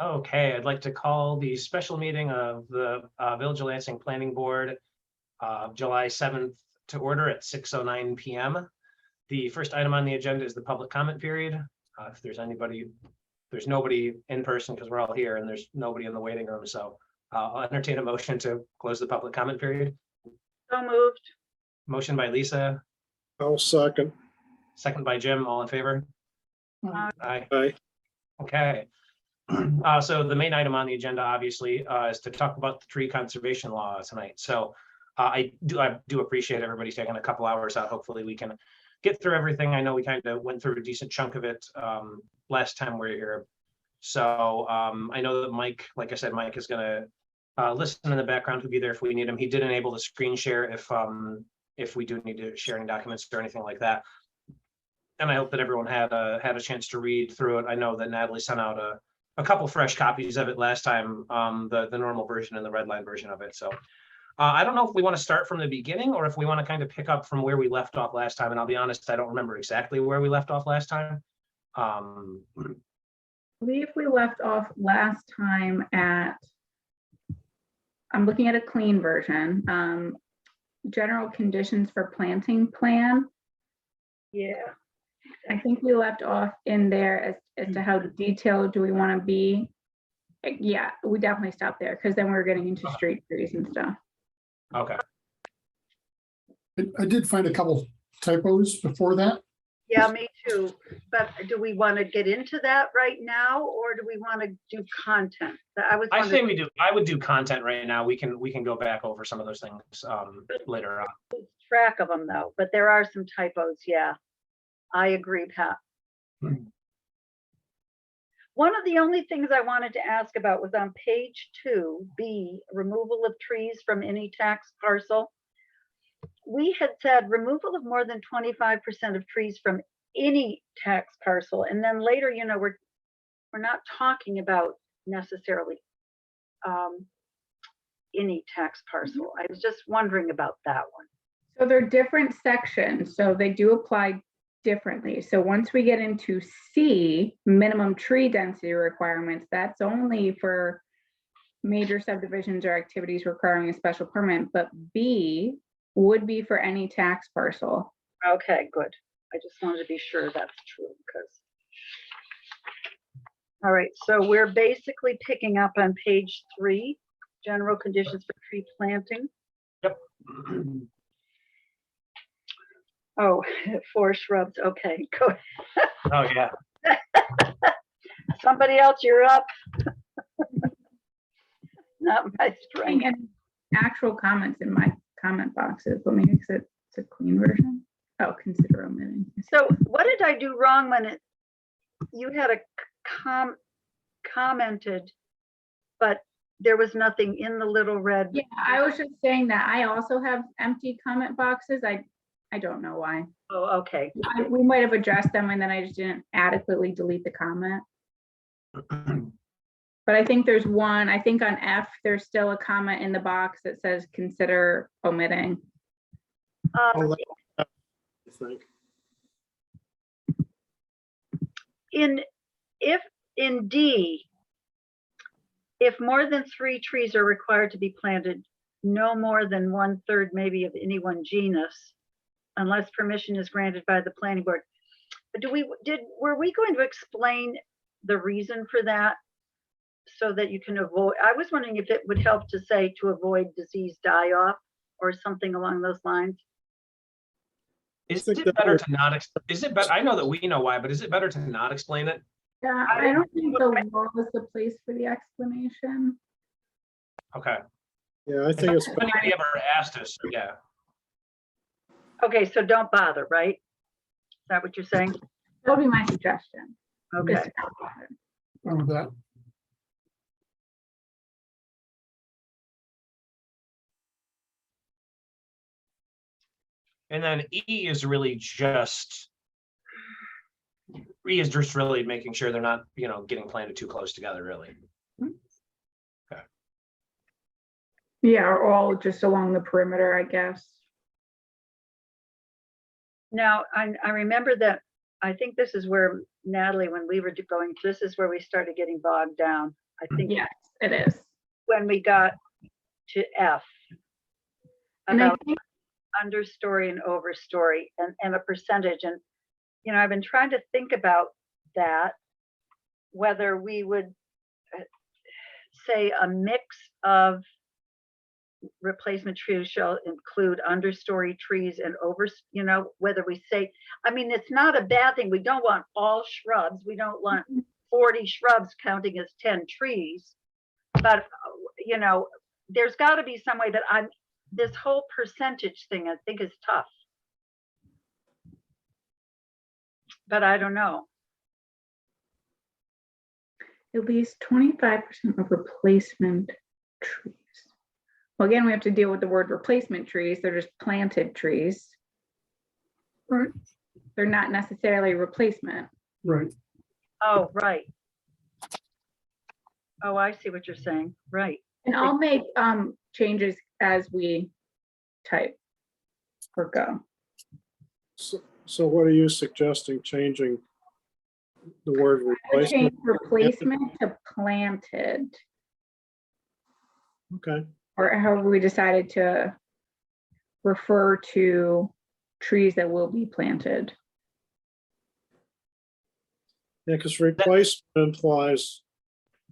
Okay, I'd like to call the special meeting of the Village of Lansing Planning Board, July 7th to order at 6:09 p.m. The first item on the agenda is the public comment period. If there's anybody, there's nobody in person because we're all here and there's nobody in the waiting room. So I'll entertain a motion to close the public comment period. So moved. Motion by Lisa, I'll second. second by Jim, all in favor? Aye. Aye. Okay. So the main item on the agenda, obviously, is to talk about the tree conservation law tonight. So I do appreciate everybody taking a couple hours out. Hopefully we can get through everything. I know we kind of went through a decent chunk of it last time we were here. So I know that Mike, like I said, Mike is going to listen in the background. He'll be there if we need him. He did enable the screen share if we do need to share any documents or anything like that. And I hope that everyone had a chance to read through it. I know that Natalie sent out a couple fresh copies of it last time, the normal version and the red line version of it. So I don't know if we want to start from the beginning or if we want to kind of pick up from where we left off last time. And I'll be honest, I don't remember exactly where we left off last time. I believe we left off last time at, I'm looking at a clean version, general conditions for planting plan. Yeah. I think we left off in there as to how detailed do we want to be. Yeah, we definitely stopped there because then we were getting into street trees and stuff. Okay. I did find a couple typos before that. Yeah, me too. But do we want to get into that right now, or do we want to do content? I say we do. I would do content right now. We can go back over some of those things later on. lose track of them though, but there are some typos. Yeah, I agree, Pat. One of the only things I wanted to ask about was on page 2B, removal of trees from any tax parcel. We had said removal of more than 25% of trees from any tax parcel. And then later, you know, we're not talking about necessarily any tax parcel. I was just wondering about that one. So they're different sections, so they do apply differently. So once we get into C, minimum tree density requirements, that's only for major subdivisions or activities requiring a special permit, but B would be for any tax parcel. Okay, good. I just wanted to be sure that's true because. All right, so we're basically picking up on page 3, general conditions for tree planting. Yep. Oh, 4 shrubs. Okay, go ahead. Oh yeah. Somebody else, you're up. Not my strength. And actual comments in my comment boxes, but maybe it's a clean version. Oh, consider omitting. So what did I do wrong when you had a commented, but there was nothing in the little red? Yeah, I was just saying that I also have empty comment boxes. I don't know why. Oh, okay. We might have addressed them and then I just didn't adequately delete the comment. But I think there's one, I think on F, there's still a comment in the box that says consider omitting. I think. In D, if more than 3 trees are required to be planted, no more than 1/3 maybe of any one genus, unless permission is granted by the planning board. Were we going to explain the reason for that so that you can avoid? I was wondering if it would help to say to avoid disease die-off or something along those lines. Is it better to not? Is it better? I know that we know why, but is it better to not explain it? Yeah, I don't think the law is the place for the explanation. Okay. Yeah, I think it's. If anybody ever asked us, yeah. Okay, so don't bother, right? Is that what you're saying? That would be my suggestion. Okay. Just not bother. Wrong with that. And then E is really just really making sure they're not, getting planted too close together, really. Yeah, or all just along the perimeter, I guess. Now, I remember that I think this is where Natalie, when we were going, this is where we started getting bogged down. I think Yes, it is. when we got to F, And I about think, understory and overstory and a percentage. And, I've been trying to think about that, whether we would say a mix of replacement trees shall include understory trees and whether we say, I mean, it's not a bad thing. We don't want all shrubs. We don't want 40 shrubs counting as 10 trees. But, there's got to be some way that this whole percentage thing, I think, is tough. But I don't know. at least 25% of replacement trees. Well, again, we have to deal with the word replacement trees. They're just planted trees. Right. They're not necessarily replacement. Right. Oh, right. Oh, I see what you're saying. Right. And I'll make changes as we type or go. So what are you suggesting, changing the word I would change replacement? replacement to planted, Okay, or however we decided to refer to trees that will be planted. yeah, because replacement implies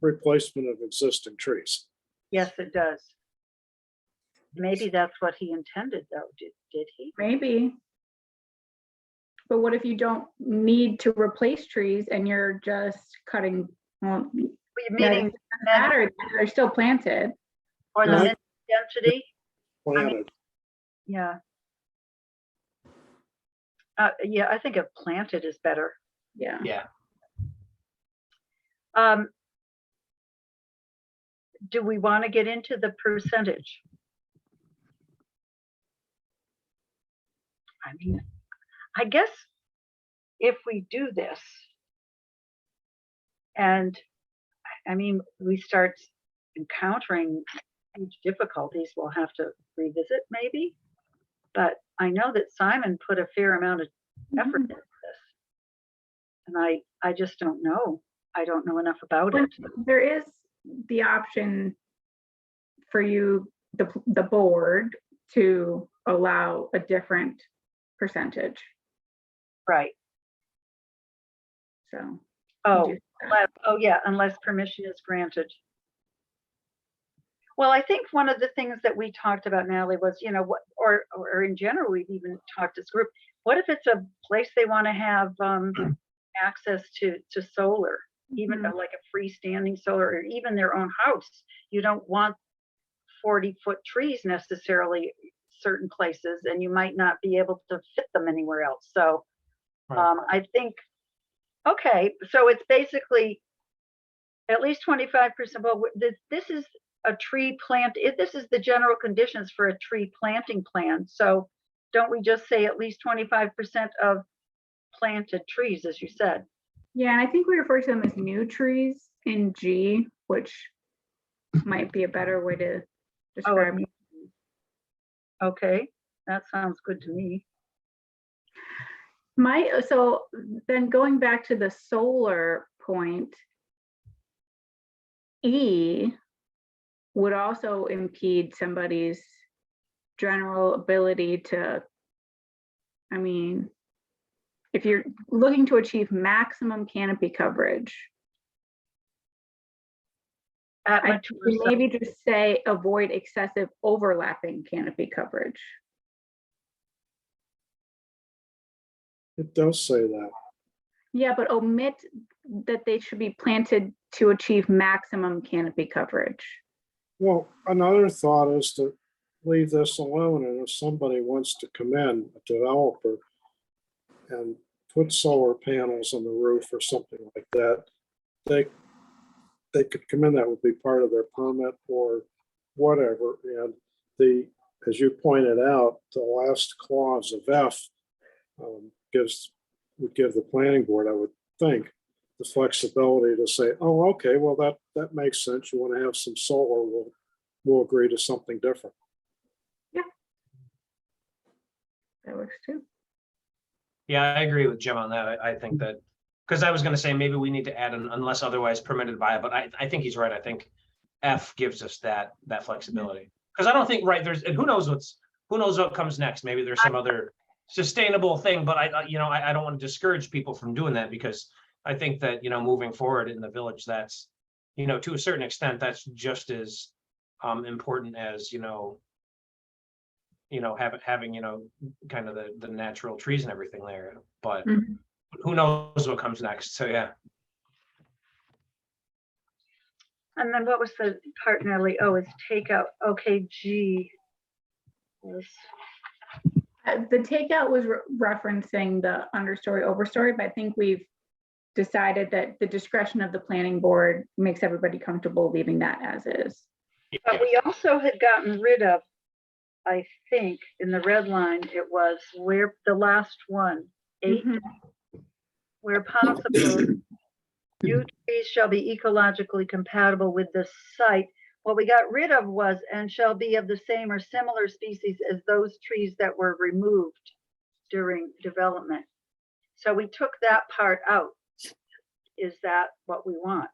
replacement of existing trees. Yes, it does. Maybe that's what he intended, though. Did he? Maybe. But what if you don't need to replace trees and you're just cutting, well, Were you that meaning doesn't matter, they're still planted. or the No, I- min density? Planted. Yeah. Yeah, I think a planted is better. Yeah. Yeah, Do we want to get into the percentage? I mean, I guess if we do this, and I mean, we start encountering huge difficulties, we'll have to revisit maybe. But I know that Simon put a fair amount of effort into this. And I just don't know. I don't know enough about it. There is the option for you, the board, to allow a different percentage. Right. So. Oh, do that. yeah, unless permission is granted. Well, I think one of the things that we talked about, Natalie, was, what, or in general, we've even talked as a group, what if it's a place they want to have access to solar, even Mhm. like a freestanding solar, or even their own house? You don't want 40-foot trees necessarily certain places, and you might not be able to fit them anywhere else. So Right. I think, okay, so it's basically at least 25%. Well, this is a tree plant. This is the general conditions for a tree planting plan. So don't we just say at least 25% of planted trees, as you said? Yeah, and I think we refer to them as new trees in G, which might be a better way to describe it. Okay, that sounds good to me. So then going back to the solar point, E would also impede somebody's general ability to, I mean, if you're looking to achieve maximum canopy coverage, At I mature would size. maybe just say avoid excessive overlapping canopy coverage. It does say that. Yeah, but omit that they should be planted to achieve maximum canopy coverage. Well, another thought is to leave this alone, and if somebody wants to come in, a developer, and put solar panels on the roof or something like that, they could come in, that would be part of their permit or whatever. And as you pointed out, the last clause of F would give the planning board, I would think, the flexibility to say, oh, okay, well, that makes sense. You want to have some solar, we'll agree to something different. That works too. Yeah, I agree with Jim on that. I think that, because I was gonna say maybe we need to add an unless otherwise permitted by, but I think he's right. I think F gives us that flexibility. Because I don't think, right, there's, and who knows what comes next? Maybe there's some other sustainable thing, but I don't want to discourage people from doing that, because I think that, moving forward in the village, that's, to a certain extent, that's just as important as, having, kind of the natural trees and everything there, but Mhm. who knows what comes next, so yeah. And then what was the part, Natalie? Oh, it's takeout. Okay, G. Yes. The takeout was referencing the understory, overstory, but I think we've decided that the discretion of the planning board makes everybody comfortable leaving that as is. But we also had gotten rid of, I think, in the red line, it was where the last one, 8, Mhm. where possible, new trees shall be ecologically compatible with the site. What we got rid of was, and shall be of the same or similar species as those trees that were removed during development. So we took that part out. Is that what we want?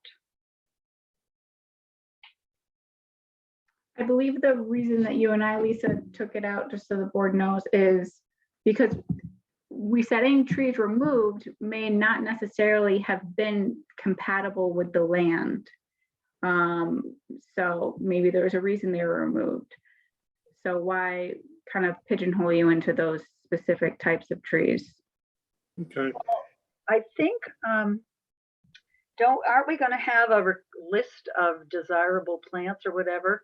I believe the reason that you and I, Lisa, took it out, just so the board knows, is because we said any trees removed may not necessarily have been compatible with the land. So maybe there's a reason they were removed. So why kind of pigeonhole you into those specific types of trees? Okay, I think, aren't we gonna have a list of desirable plants or whatever?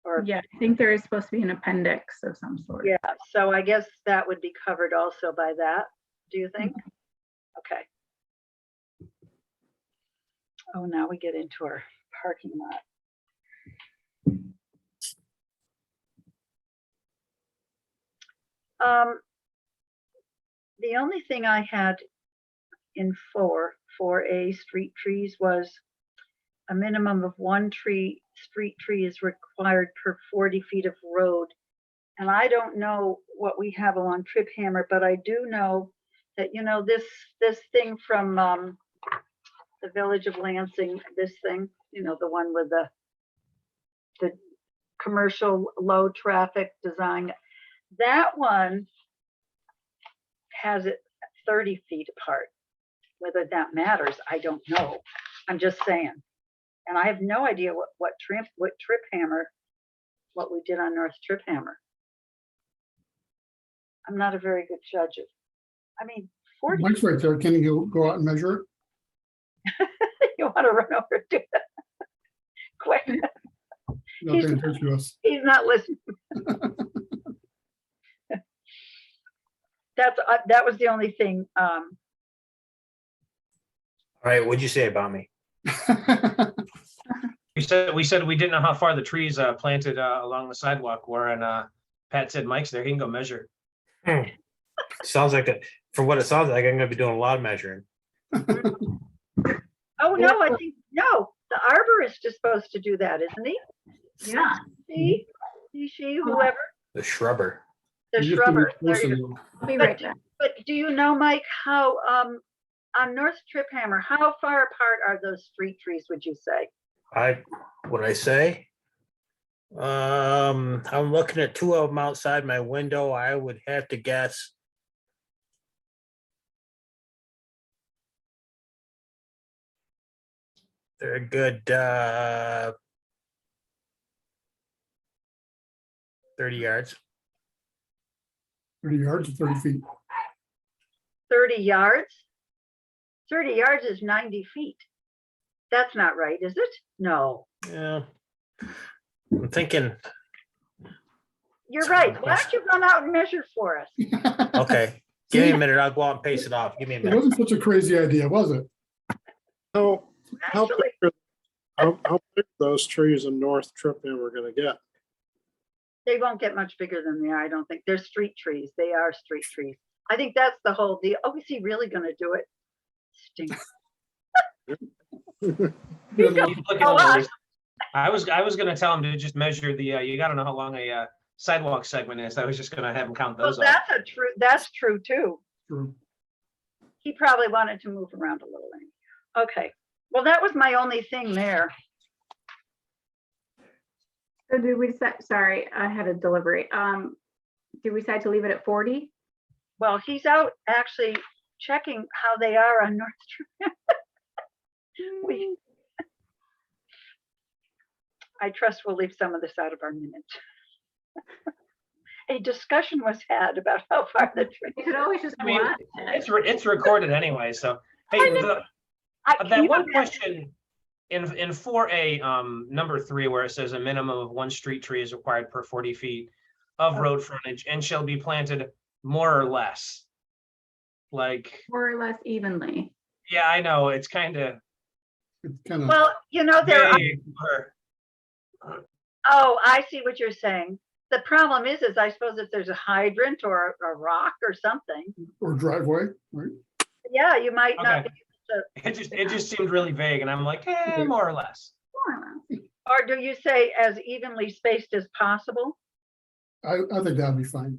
Or, Yeah, I think there is supposed to be an appendix of some sort. yeah, so I guess that would be covered also by that, do you think? Okay. Oh, now we get into our parking lot. The only thing I had in 4A street trees was a minimum of 1 street tree is required per 40 feet of road. And I don't know what we have along Trip Hammer, but I do know that, this thing from the Village of Lansing, this thing, the one with the commercial low traffic design, that one has it 30 feet apart. Whether that matters, I don't know. I'm just saying. And I have no idea what Trip Hammer, what we did on North Trip Hammer. I'm not a very good judge of, 40, Mike's right there. Can you go out and measure it? you want to run over and do that? Quick, Not paying attention to us. he's not listening. That was the only thing. All right, what'd you say about me? We said we didn't know how far the trees planted along the sidewalk were, and Pat said Mike's there, he can go measure. Sounds like from what it sounds like, I'm gonna be doing a lot of measuring. Oh, no, I think, no, the arborist is supposed to do that, isn't he? Yeah. She, whoever, The shrubber. the You just have to shrubber. be There close you to go. you. I'll be right back. But do you know, Mike, how, on North Trip Hammer, how far apart are those street trees, would you say? What'd I say? I'm looking at 2 of them outside my window. I would have to guess. They're a good 30 yards. 30 yards or 30 feet. 30 yards? 30 yards is 90 feet. That's not right, is it? No, Yeah. I'm thinking, you're right. Why don't you run out and measure for us? okay, give me a minute. I'll go out and pace it off. Give me a It minute. wasn't such a crazy idea, was it? how Actually, big how big those trees in North Trip Hammer gonna get? they won't get much bigger than they are, I don't think. They're street trees. They are street trees. I think that's the whole deal. Oh, is he really gonna do it? Stinks. Good He's luck. He's looking over this. I was gonna tell him to just measure the, you gotta know how long a sidewalk segment is. I was just gonna have him count Well, those off. that's true too. True. He probably wanted to move around a little. Okay, well, that was my only thing there. So did we set, sorry, I had a delivery. Did we decide to leave it at 40? Well, he's out actually checking how they are on North Street. We- I trust we'll leave some of this out of our minutes. A discussion was had about how far the You trees. could always just I mean, want it. it's recorded anyway, so. Hey, I know. Can that you one imagine- question in 4A, number 3, where it says a minimum of 1 street tree is required per 40 feet of road frontage and shall be planted more or less. Like, More or less evenly. yeah, I know, it's kind of It's kind of, Well, you know, there are, vague. oh, I see what you're saying. The problem is I suppose if there's a hydrant or a rock or something, or driveway, right? yeah, you might not Okay. be. It just seemed really vague, and I'm like, more or less. More or less. Or do you say as evenly spaced as possible? I think that'd be fine.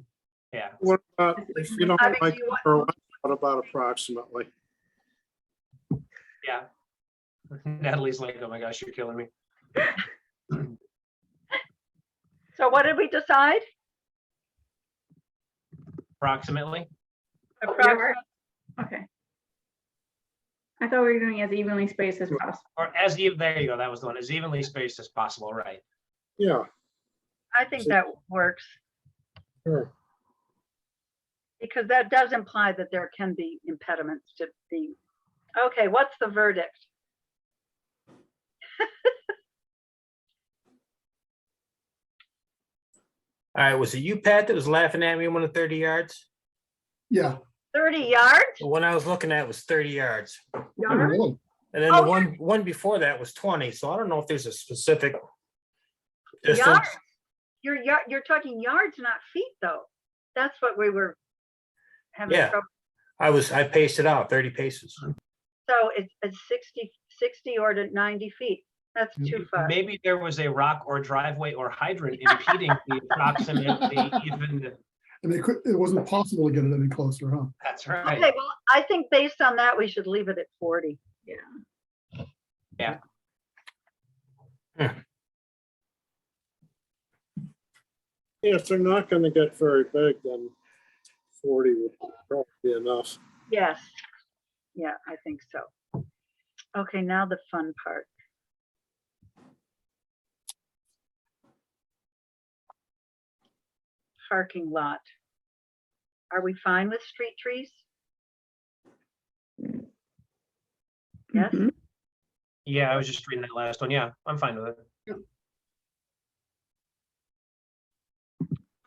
Yeah. What about, if you don't I mean, like, you want- or what about approximately? Yeah. Natalie's like, oh my gosh, you're killing me. So what did we decide? Approximately. Approximately. Okay. I thought we were doing as evenly spaced as possible. Or there you go, that was the one, as evenly spaced as possible, right? Yeah, I think that works sure. because that does imply that there can be impediments to the, okay, what's the verdict? All right, was it you, Pat, that was laughing at me when the 30 yards? Yeah. 30 yards? The one I was looking at was 30 yards. Oh, really? And then Oh, the one before that was 20, so I don't know if there's a specific distance. Yards? You're talking yards, not feet, though. That's what we were having Yeah. trouble. I paced it out 30 paces. So it's 60 or to 90 feet. That's too far. Maybe there was a rock or driveway or hydrant impeding the approximately even, And it wasn't possible to get it any closer, huh? that's Okay, right. well, I think based on that, we should leave it at 40. Yeah. Yeah, if they're not gonna get very big, then 40 would probably be enough. Yes. Yeah, I think so. Okay, now the fun part. Parking lot. Are we fine with street trees? Yes? Mhm. Yeah, I was just reading that last one. Yeah, I'm fine with it.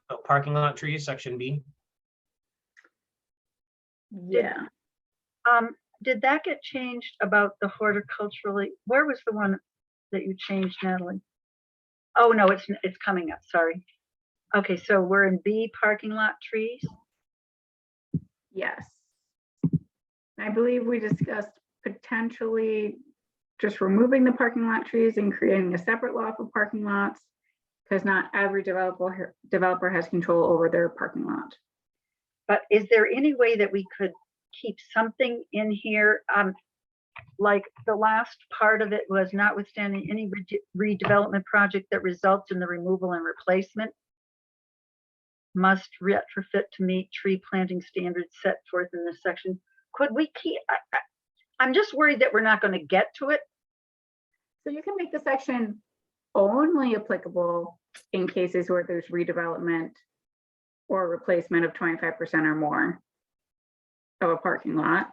So parking lot trees, section B. Yeah. Did that get changed about the horticulturally? Where was the one that you changed, Natalie? Oh, no, it's coming up, sorry. Okay, so we're in B, parking lot trees. Yes. I believe we discussed potentially just removing the parking lot trees and creating a separate law for parking lots, because not every developer has control over their parking lot. But is there any way that we could keep something in here? Like the last part of it was notwithstanding any redevelopment project that results in the removal and replacement must retrofit to meet tree planting standards set forth in this section. Could we keep, I'm just worried that we're not going to get to it. So you can make the section only applicable in cases where there's redevelopment or replacement of 25% or more of a parking lot.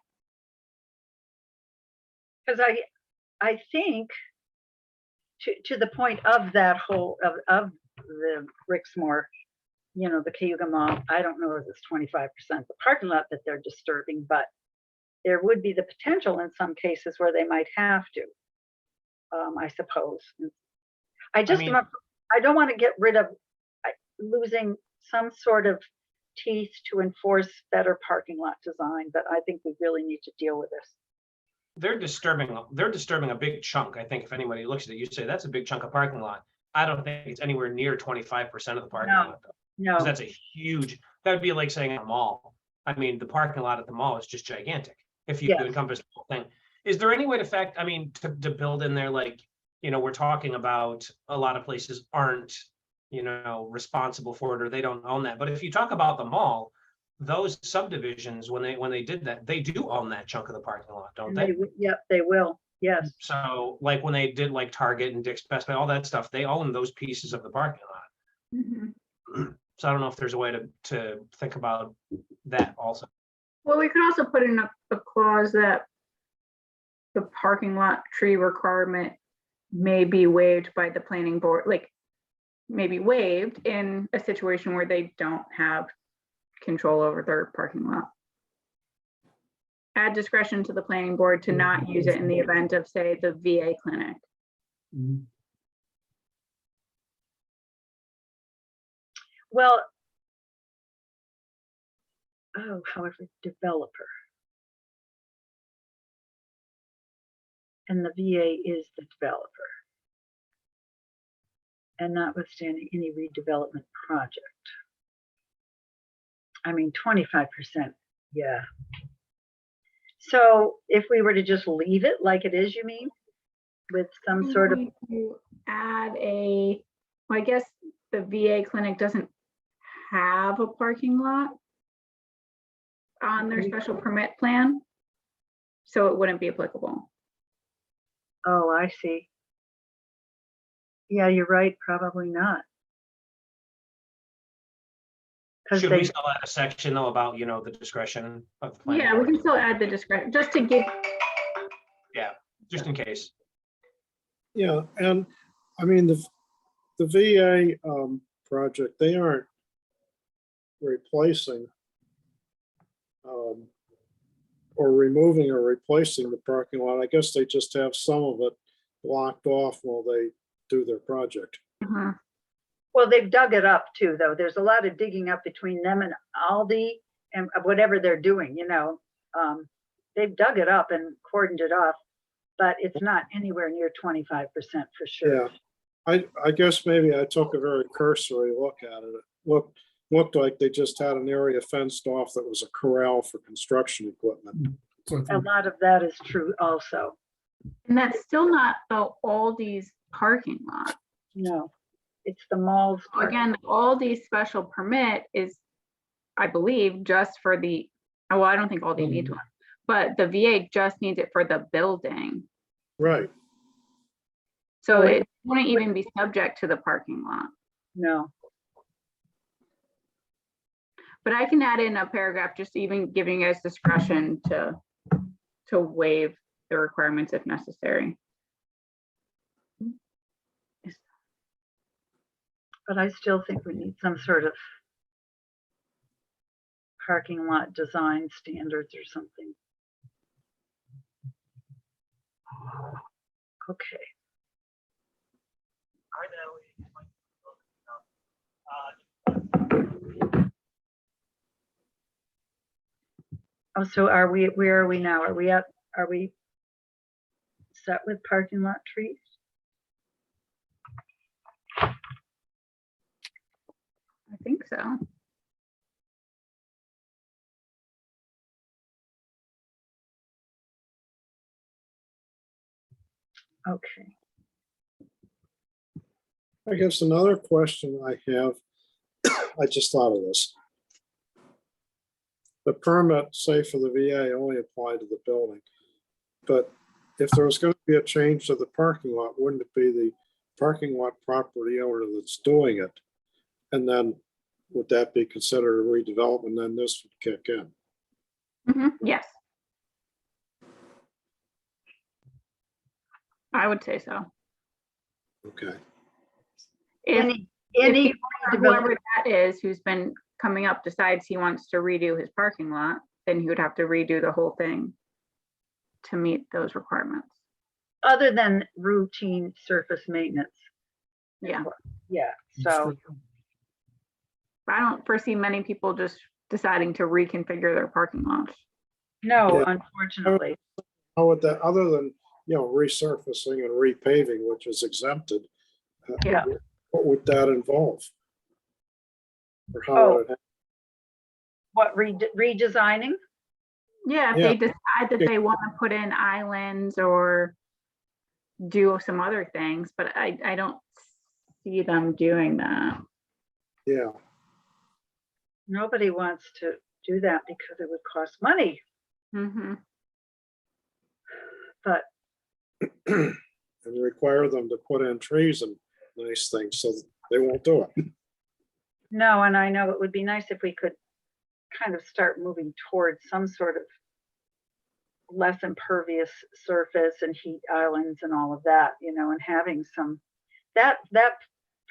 Because I think to the point of that whole, of the Rixmore, you know, the Cayuga Mall, I don't know if it's 25% the parking lot that they're disturbing, but there would be the potential in some cases where they might have to, I suppose. I just, mean- I don't want to get rid of losing some sort of teeth to enforce better parking lot design, but I think we really need to deal with this. They're disturbing a big chunk. I think if anybody looks at it, you say that's a big chunk of parking lot. I don't think it's anywhere near 25% of the parking No. lot. though, No, 'cause that's a huge, that would be like saying a mall. I mean, the parking lot at the mall is just gigantic. If you Yes. encompass the whole thing, is there any way to I mean, to build in there, like, we're talking about a lot of places aren't, responsible for it, or they don't own that. But if you talk about the mall, those subdivisions, when they did that, they do own that chunk of the parking lot, don't And they? Yep, they will. Yes. So like when they did like Target and Dick's Best Buy, all that stuff, they own those pieces of the parking lot. Mhm. So I don't know if there's a way to think about that also. Well, we could also put in a clause that the parking lot tree requirement may be waived by the planning board, like maybe waived in a situation where they don't have control over their parking lot. Add discretion to the planning board to not use it in the event of, say, the VA clinic. Well, however, developer. And the VA is the developer. And notwithstanding any redevelopment project. I mean, 25%, yeah. So if we were to just leave it like it is, you mean? With some sort of, Going to add well, I guess the VA clinic doesn't have a parking lot on their special permit plan, so it wouldn't be applicable. oh, I see. Yeah, you're right, probably not. Because Should we they, still add a section though about, the discretion of the planning Yeah, we board, can still add the discretion, just to give, just in case? Yeah, and I mean, the VA project, they aren't replacing or removing or replacing the parking lot. I guess they just have some of it blocked off while they do their project. Mhm. well, they've dug it up too, though. There's a lot of digging up between them and Aldi and whatever they're doing, they've dug it up and cordoned it off, but it's not anywhere near 25% for sure. Yeah, I guess maybe I took a very cursory look at it. It looked like they just had an area fenced off that was a corral for construction equipment. A lot of that is true also. And that's still not the Aldi's parking lot. No, it's the malls. Again, Aldi's special permit is, I believe, just for well, I don't think Aldi needs one, but the VA just needs it for the building. Right. So Well, it wouldn't even be subject to the parking lot. No, But I can add in a paragraph, just even giving us discretion to waive the requirements if necessary. but I still think we need some sort of parking lot design standards or something. Okay. Oh, so where are we now? Are we set with parking lot trees? I think so. Okay. I guess another question I have, I just thought of this. The permit, say for the VA, only applied to the building. But if there was going to be a change to the parking lot, wouldn't it be the parking lot property owner that's doing it? And then would that be considered a redevelopment? Then this would kick in. Yes. I would say so. Okay. If Any whoever that is who's been coming up decides he wants to redo his parking lot, then he would have to redo the whole thing to meet those requirements. other than routine surface maintenance. Yeah. Yeah, so, I don't foresee many people just deciding to reconfigure their parking lots. no, Yeah. unfortunately. How would that, other than, resurfacing and repaving, which is exempted? Yeah. What would that involve? Or how would it? What, redesigning? Yeah, if Yeah. they decide that they want to put in islands or do some other things, but I don't see them doing that. Yeah, Nobody wants to do that because it would cost money, Hmm. but and require them to put in trees and nice things, so they won't do it. no, and I know it would be nice if we could kind of start moving towards some sort of less impervious surface and heat islands and all of that, you know, and having some, that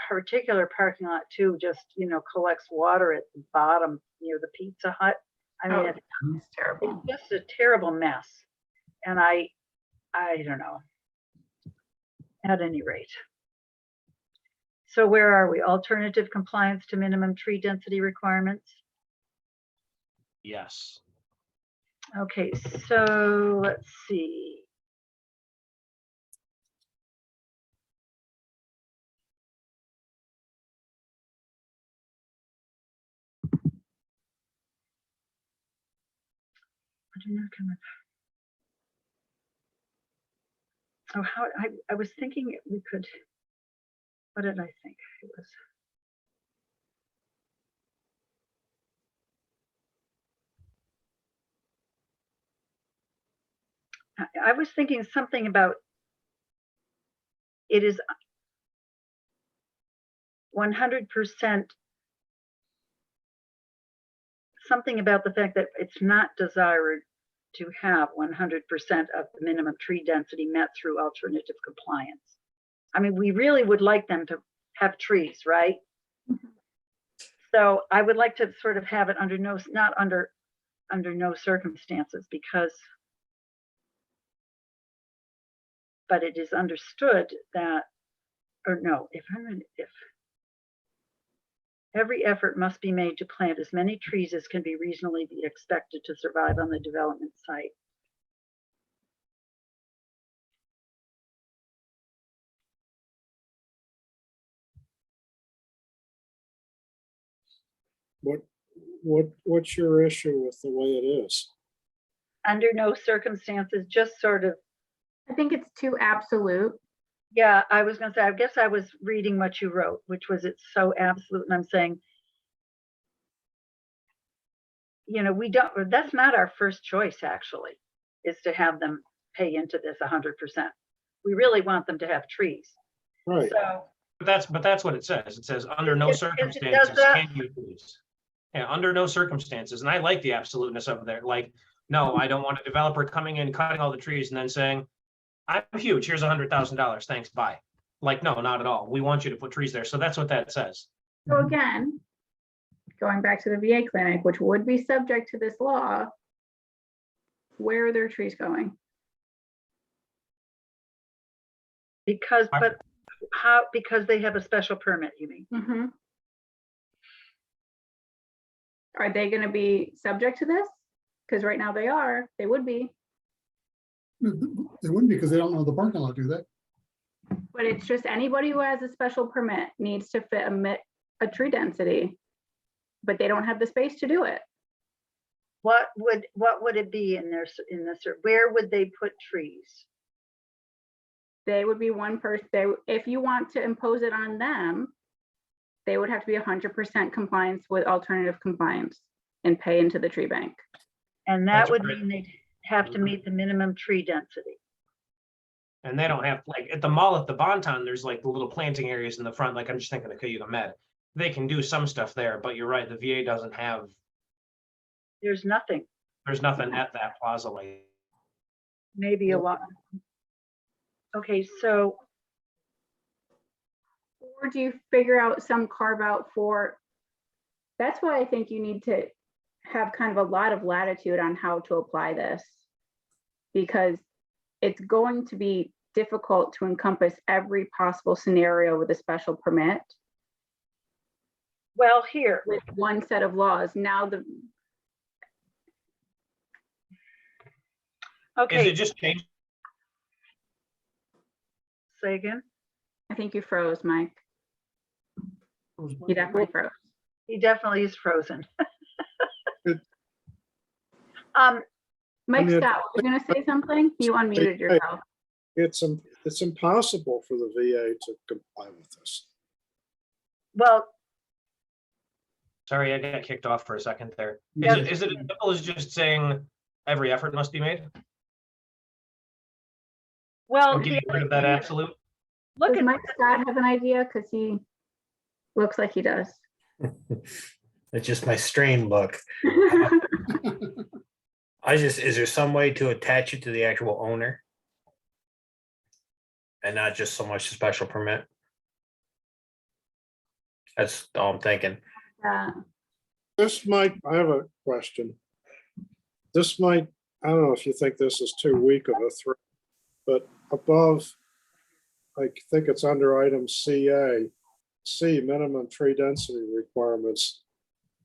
particular parking lot too, just, you know, collects water at the bottom near the Pizza Hut. I mean, Oh, it's it's terrible. just a terrible mess. And I don't know. At any rate. So where are we? Alternative compliance to minimum tree density requirements? Yes. Okay, so let's see. I do not come up- Oh, how, I was thinking we could, what did I think? It was. I was thinking something about it is 100%, something about the fact that it's not desired to have 100% of the minimum tree density met through alternative compliance. I mean, we really would like them to have trees, right? So I would like to sort of have it under not under no circumstances, because but it is understood that, or no, if every effort must be made to plant as many trees as can be reasonably be expected to survive on the development site. What's your issue with the way it is? Under no circumstances, just sort of, I think it's too absolute. yeah, I was gonna say, I guess I was reading what you wrote, which was it's so absolute, and I'm saying, you know, we don't, that's not our first choice actually, is to have them pay into this 100%. We really want them to have trees. Right, So, But that's what it says. It says, under no It does circumstances that? can you please. Yeah, under no circumstances. And I like the absoluteness of there. Like, no, I don't want a developer coming in, cutting all the trees and then saying, I'm huge, here's $100,000, thanks, bye. Like, no, not at all. We want you to put trees there. So that's what that says. So again, going back to the VA clinic, which would be subject to this law, where are their trees going? because, but how, because they have a special permit, you mean? Mm-hmm. Are they gonna be subject to this? Because right now they would be, They wouldn't because they don't know the parking lot, do they? but it's just anybody who has a special permit needs to fit a tree density. But they don't have the space to do it. What would it be in this, where would they put trees? They would be one person, if you want to impose it on them, they would have to be 100% compliance with alternative compliance and pay into the tree bank. And that That's would right. mean they'd have to meet the minimum tree density. And they don't have, like, at the mall at the Bonton, there's like the little planting areas in the front, like I'm just thinking of Cayuga Med. They can do some stuff there, but you're right, the VA doesn't have, There's nothing, there's nothing at that plaza like. maybe a lot. Okay, so, Or do you figure out some carve out for, that's why I think you need to have kind of a lot of latitude on how to apply this. Because it's going to be difficult to encompass every possible scenario with a special permit well, here, with one set of laws. Now Is okay, it just changed? say again. I think you froze, Mike. You definitely froze. He definitely is frozen. it Mike mean, Scott, were you gonna say something? You unmuted yourself. It's impossible for the VA to comply with this. Well, Sorry, I got kicked off for a second there. Yes. Is it as simple as just saying every effort must be made? well, And getting rid of that absolute? look Does at, Mike Scott have an idea? Because he looks like he does. It's just my strain look. Is there some way to attach it to the actual owner? And not just so much a special permit? That's all I'm thinking. This might, I have a question. This might, I don't know if you think this is too weak of a threat, but above, I think it's under item CA, C, minimum tree density requirements.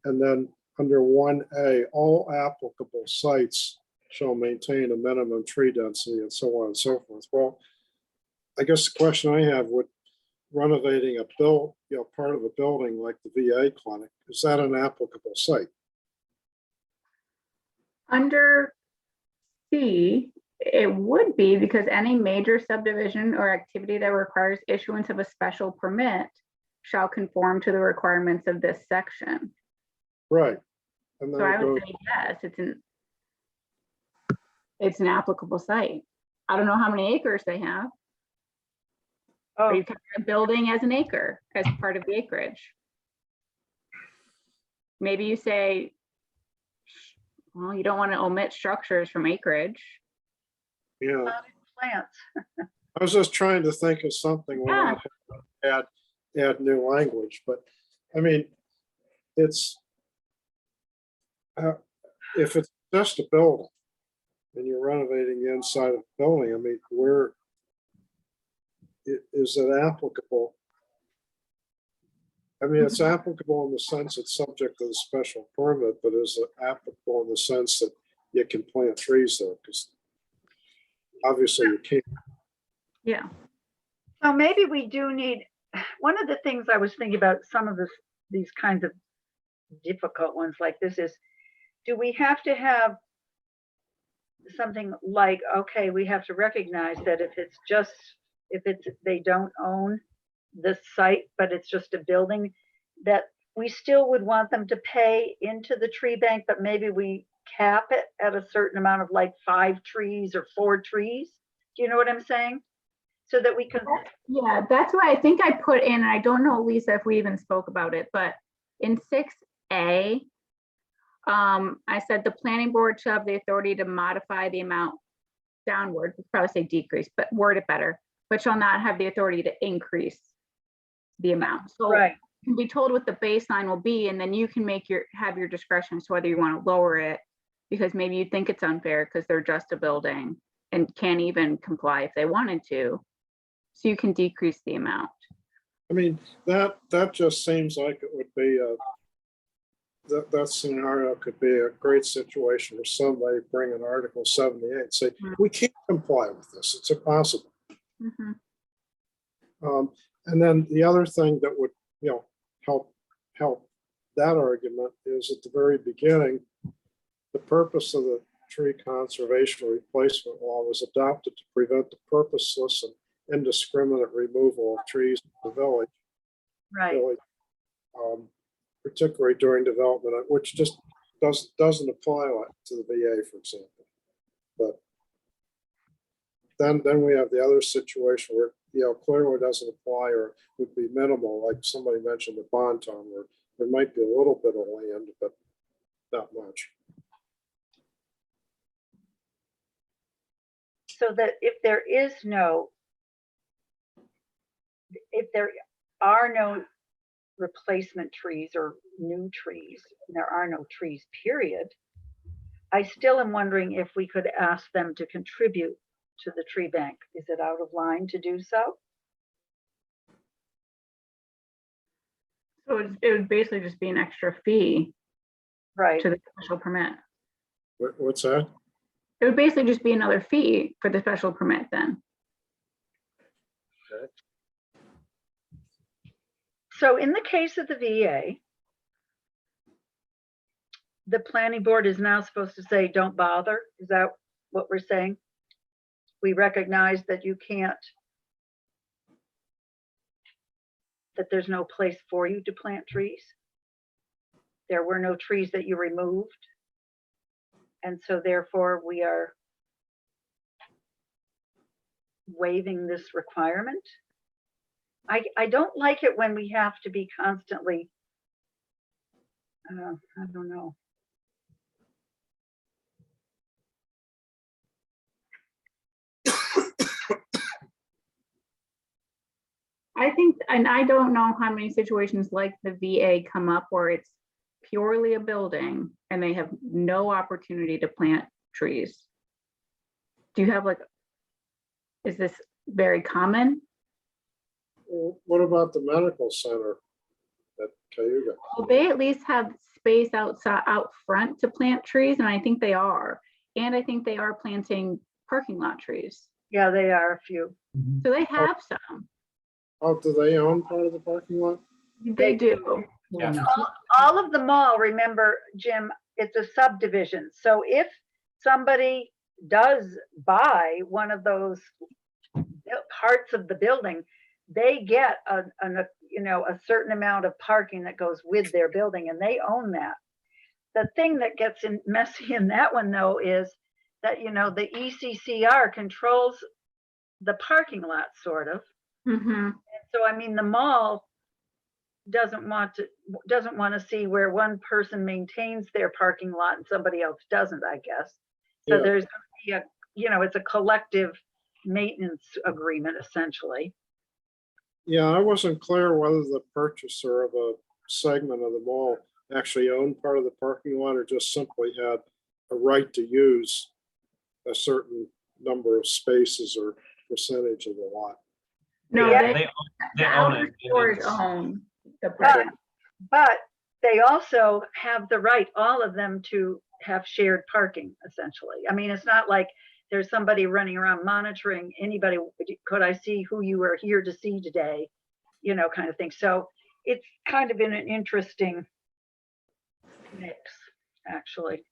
And then under 1A, all applicable sites shall maintain a minimum tree density and so on and so forth. Well, I guess the question I have, would renovating part of a building like the VA clinic, is that an applicable site? Under C, it would be, because any major subdivision or activity that requires issuance of a special permit shall conform to the requirements of this section. Right. And So then I it would goes, say yes, it's an applicable site. I don't know how many acres they have. Or oh, you can have a building as an acre, as part of the acreage. Maybe you say, well, you don't want to omit structures from acreage. yeah, plants. I was just trying to think of something without having to add new language, but I mean, it's, if it's just a building and you're renovating the inside of the building, I mean, is it applicable? I mean, it's applicable in the sense it's subject to the special permit, but is it applicable in the sense that you can plant trees there? Because obviously you can't. Yeah. So maybe we do need, one of the things I was thinking about some of these kinds of difficult ones like this is, do we have to have something like, okay, we have to recognize that if they don't own the site, but it's just a building, that we still would want them to pay into the tree bank, but maybe we cap it at a certain amount of like 5 trees or 4 trees. Do you know what I'm saying? So that we can, Yeah, that's why I think I put in, and I don't know, Lisa, if we even spoke about it, but in 6A, I said the planning board shall have the authority to modify the amount downward, we'd probably say decrease, but word it better, but shall not have the authority to increase the amount. So right, you can be told what the baseline will be, and then you can have your discretion as to whether you want to lower it, because maybe you think it's unfair because they're just a building and can't even comply if they wanted to. So you can decrease the amount. I mean, that just seems like it would be that scenario could be a great situation where somebody bring an Article 78 and say, we can't comply with this. It's impossible. Mhm. And then the other thing that would, help that argument is at the very beginning, the purpose of the tree conservation replacement law was adopted to prevent the purposeless and indiscriminate removal of trees in the village. right. Particularly during development, which just doesn't apply to the VA, for example. But then we have the other situation where clearly doesn't apply or would be minimal, like somebody mentioned the Bonton, where there might be a little bit of land, but not much. So that if there are no replacement trees or new trees, and there are no trees, period, I still am wondering if we could ask them to contribute to the tree bank. Is it out of line to do so? So it would basically just be an extra fee Right, to the special permit. What's that? It would basically just be another fee for the special permit then. so in the case of the VA, the planning board is now supposed to say, don't bother? Is that what we're saying? We recognize that you can't, that there's no place for you to plant trees. There were no trees that you removed. And so therefore we are waiving this requirement. I don't like it when we have to be constantly, I don't know. I think, and I don't know how many situations like the VA come up where it's purely a building and they have no opportunity to plant trees. Do you have like, is this very common? Well, what about the medical center at Cayuga? Well, they at least have space outside, out front to plant trees, and I think they are. And I think they are planting parking lot trees. Yeah, they are a few. So they have some. Oh, do they own part of the parking lot? They do. Yeah. All of the mall, remember, Jim, it's a subdivision. So if somebody does buy one of those parts of the building, they get a certain amount of parking that goes with their building, and they own that. The thing that gets messy in that one, though, is that, the ECCR controls the parking lot, sort of. Mhm. So, I mean, the mall doesn't want to see where one person maintains their parking lot and somebody else doesn't, I guess. So Yeah. there's gonna be it's a collective maintenance agreement, essentially. Yeah, I wasn't clear whether the purchaser of a segment of the mall actually owned part of the parking lot or just simply had a right to use a certain number of spaces or percentage of the lot. No, Yeah, they, they the own outer it. stores It's- own the But, parking. but they also have the right, all of them, to have shared parking, essentially. I mean, it's not like there's somebody running around monitoring anybody. Could I see who you were here to see today? Kind of thing. So it's kind of in an interesting mix, actually.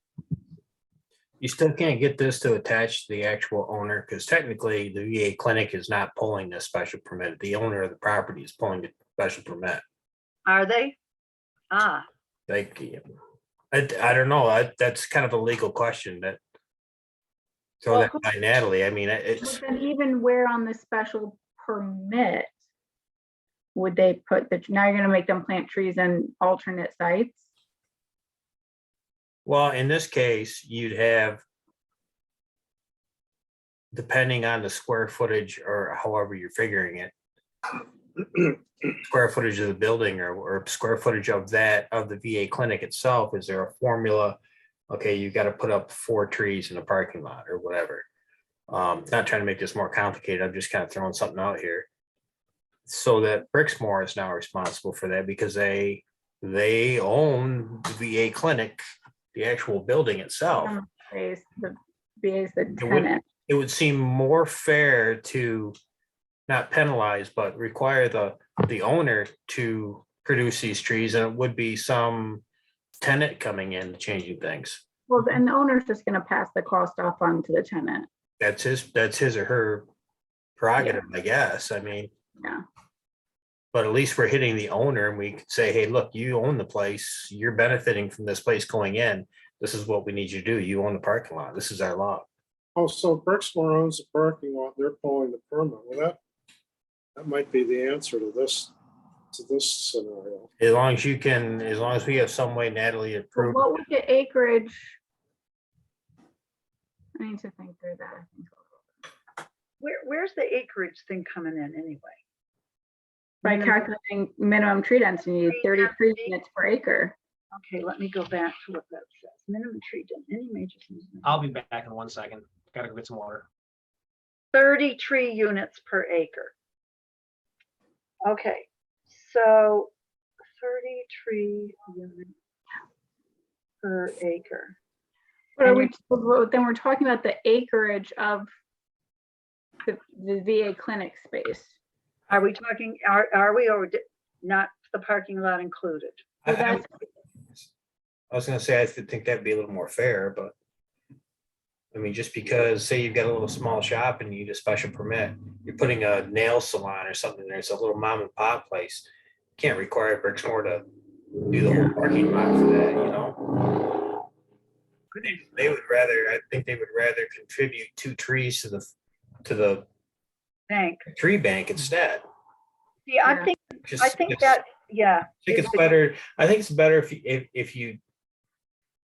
You still can't get this to attach to the actual owner because technically the VA clinic is not pulling this special permit. The owner of the property is pulling the special permit. Are they? Ah, Like, I don't know. That's kind of a legal question that. Throw Well, that by Natalie. I mean, But it's, then even where on the special permit would they put now you're gonna make them plant trees in alternate sites? well, in this case, you'd have. Depending on the square footage or however you're figuring it. Square footage of the building or square footage of the VA clinic itself, is there a formula? Okay, you got to put up 4 trees in the parking lot or whatever. Not trying to make this more complicated. I'm just kind of throwing something out here. So that Brixmor is now responsible for that because they own the VA clinic, the actual building itself. The VA's the would- tenant. It would seem more fair to not penalize, but require the owner to produce these trees, and it would be some tenant coming in changing things. Well, and the owner's just gonna pass the cost off on to the tenant. That's his or her prerogative, I guess. I mean, Yeah. but at least we're hitting the owner and we could say, hey, look, you own the place. You're benefiting from this place going in. This is what we need you to do. You own the parking lot. This is our law. Oh, so Brixmor owns the parking lot, they're pulling the permit. Well, that might be the answer to this scenario. As long as we have some way, Natalie, to So prove. what would the acreage? I need to think through that. where's the acreage thing coming in anyway? By Minimum- calculating minimum tree density, 30 tree units per acre. Okay, let me go back to what that says. Minimum tree density, any major. I'll be back in 1 second. Gotta go get some water. 30 tree units per acre. Okay, so 30 tree units per acre. But are And we, then we're talking about the acreage of the VA clinic space. Are we talking, are we, or not the parking lot included? Well, that's- I was gonna say, I think that'd be a little more fair, but. I mean, just because, say you've got a little small shop and you need a special permit, you're putting a nail salon or something, there's a little mom and pop place. Can't require Brixmor to do the whole parking lot for that, you know? They would rather, I think they would rather contribute 2 trees to the Bank. tree bank instead. See, I Yeah. think, Just- I think that, yeah. I think it's better, I think it's better if you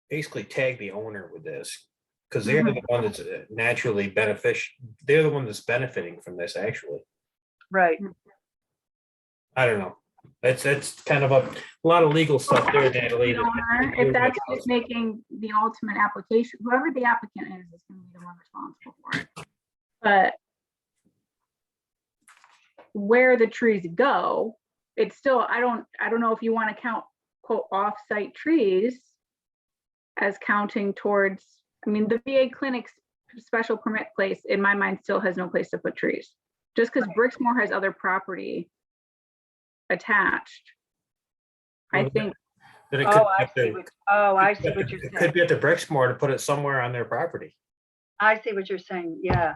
basically tag the owner with this. Because they're the one that's naturally beneficial, they're the one that's benefiting from this, actually. Right. I don't know. That's kind of a lot of legal stuff there, Natalie. The owner, if that's just making the ultimate application, whoever the applicant is gonna be the one responsible for it. But where the trees go, it's still, I don't know if you want to count quote off-site trees as counting towards, I mean, the VA clinic's special permit place, in my mind, still has no place to put trees. Just because Brixmor has other property attached. I Well, think, Then it could Oh, be I up see to- what, oh, I see what you're it could saying. be at the Brixmor to put it somewhere on their property. I see what you're saying. Yeah.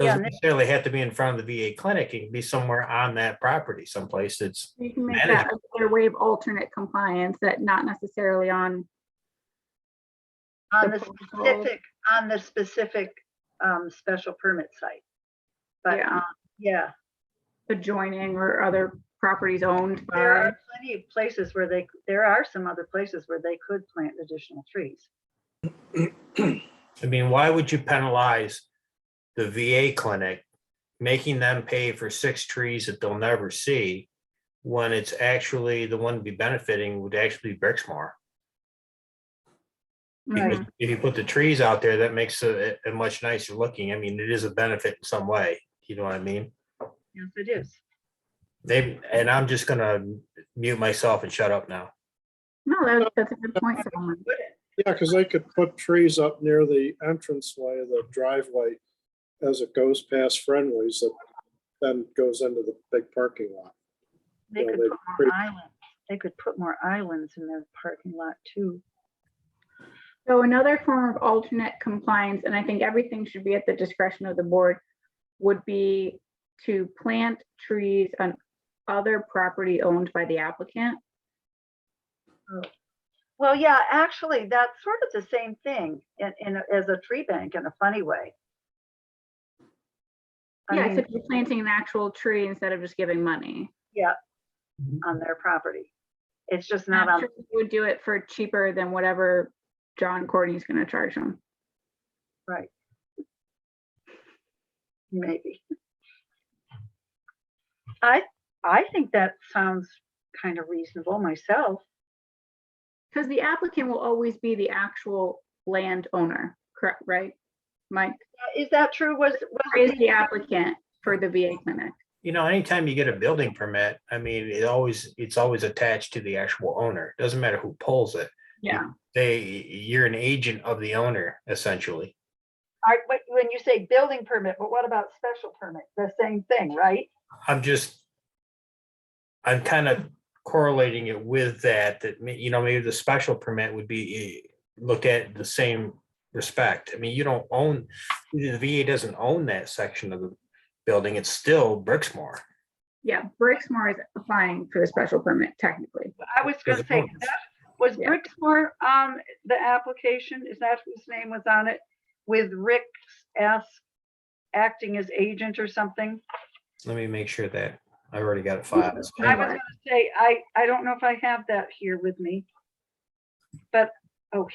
Yeah, Doesn't necessarily have to be in front of the VA clinic. It can be somewhere on that property, someplace that's, you can make that their way of alternate compliance, that not necessarily on. On The the proposal. specific special permit site. But, Yeah. yeah, Adjoining or other properties owned there by, are plenty of places where there are some other places where they could plant additional trees. I mean, why would you penalize the VA clinic, making them pay for 6 trees that they'll never see, when it's actually the one to be benefiting would actually be Brixmor? Because Right. if you put the trees out there, that makes it a much nicer looking. I mean, it is a benefit in some way. You know what I mean? Yes, it is. And I'm just gonna mute myself and shut up now. no, that's a good point, Solomon. Yeah, because they could put trees up near the entranceway, the driveway, as it goes past Friendly's, that then goes into the big parking lot. They Yeah, could they put more pretty- islands. They could put more islands in their parking lot too. So another form of alternate compliance, and I think everything should be at the discretion of the board, would be to plant trees on other property owned by the applicant. Well, yeah, actually, that's sort of the same thing as a tree bank in a funny way. I Yes, mean, if you're planting an actual tree instead of just giving money. yeah, on their property. It's just not I'm on, sure you would do it for cheaper than whatever John Courtney's gonna charge them. right. Maybe. I think that sounds kind of reasonable myself. Because the applicant will always be the actual landowner, correct, right? Mike Is that true? Was is it the applicant for the VA clinic. You know, anytime you get a building permit, I mean, it's always attached to the actual owner. Doesn't matter who pulls it. Yeah, You're an agent of the owner, essentially. but when you say building permit, but what about special permit? The same thing, right? I'm kind of correlating it with that maybe the special permit would be looked at the same respect. I mean, you don't own, the VA doesn't own that section of the building. It's still Brixmor. yeah, Brixmor is applying for the special permit technically. I was gonna say, was Yeah. Brixmor, the application, is that whose name was on it? With Rick acting as agent or something? Let me make sure that I already got it filed. I was gonna say, I don't know if I have that here with me. But, oh,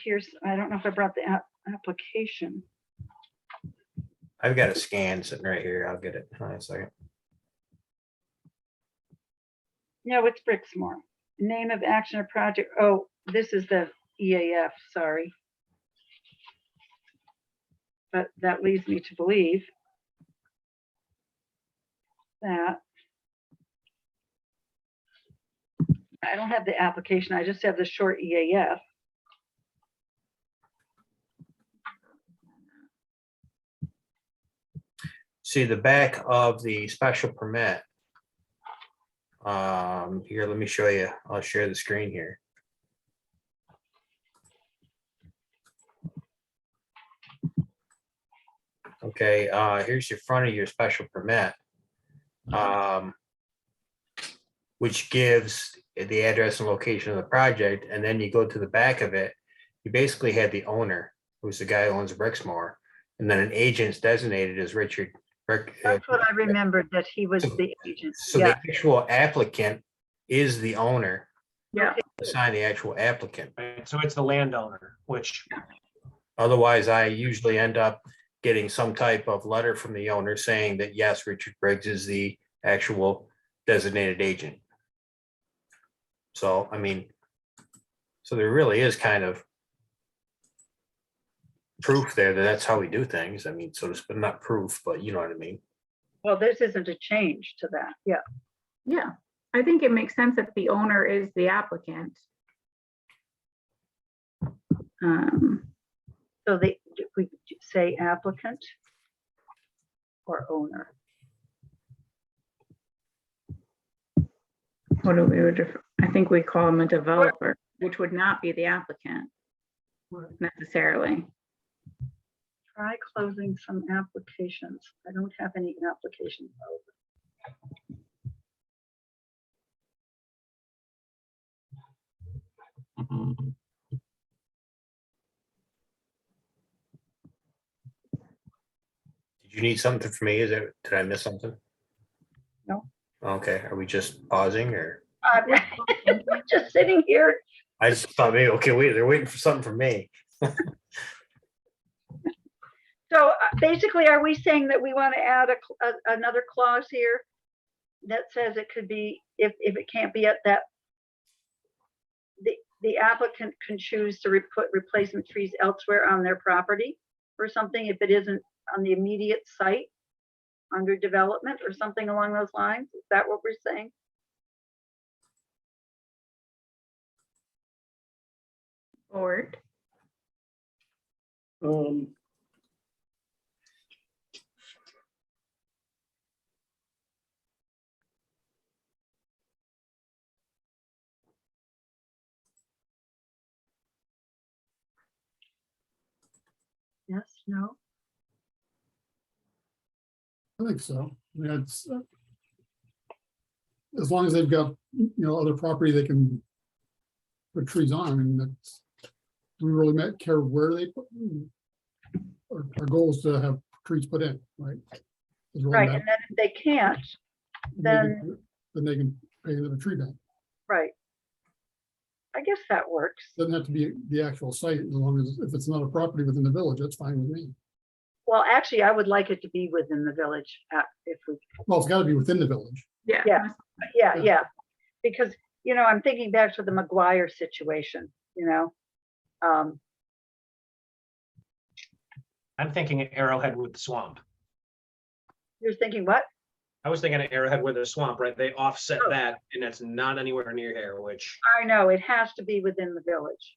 I don't know if I brought the application. I've got a scan sitting right here. I'll get it. Hold on a second. No, it's Brixmor. Name of action or project. Oh, this is the EAF, sorry. But that leads me to believe that I don't have the application. I just have the short EAF. See the back of the special permit. Here, let me show you. I'll share the screen here. Okay, here's your front of your special permit. Which gives the address and location of the project, and then you go to the back of it, you basically had the owner, who's the guy who owns Brixmore, and then an agent's designated as Richard. That's what I remembered, that he was the agent. So Yeah, the actual applicant is the owner, Yeah, assign the actual applicant. Right, so it's the landowner, which, Otherwise, I usually end up getting some type of letter from the owner saying that, yes, Richard Briggs is the actual designated agent. So, I mean, so there really is kind of proof there that that's how we do things. I mean, so to speak, not proof, but you know what I mean? well, this isn't a change to that. Yeah, yeah. I think it makes sense that the owner is the applicant. so we say applicant or owner. What do we would, I think we call him a developer, which would not be the applicant necessarily. Try closing some applications. I don't have any applications open. Did you need something from me? Did I miss something? No. Okay, are we just pausing or? We're just sitting here. I just thought maybe, okay, wait, they're waiting for something from me. So basically, are we saying that we want to add another clause here that says it could be, if it can't be at that, the applicant can choose to put replacement trees elsewhere on their property or something if it isn't on the immediate site under development or something along those lines? Is that what we're saying? Board. Yes, no? I think so. I mean, it's, as long as they've got, other property they can put trees on, I mean, that's, do we really care where they put them? Our goal is to have trees put in, right? Does it really Right, matter? and then if they can't, then, Then they can pay them a tree bank. right. I guess that works. Doesn't have to be the actual site, as long as, if it's not a property within the village, that's fine with me. Well, actually, I would like it to be within the village if we, Well, it's gotta be within the village. Yeah. Yeah. Yeah. yeah. Because, I'm thinking back to the McGuire situation, I'm thinking Arrowhead with the swamp. you're thinking what? I was thinking of Arrowhead with a swamp, right? They offset Oh. that and it's not anywhere near here, which, I know, it has to be within the village.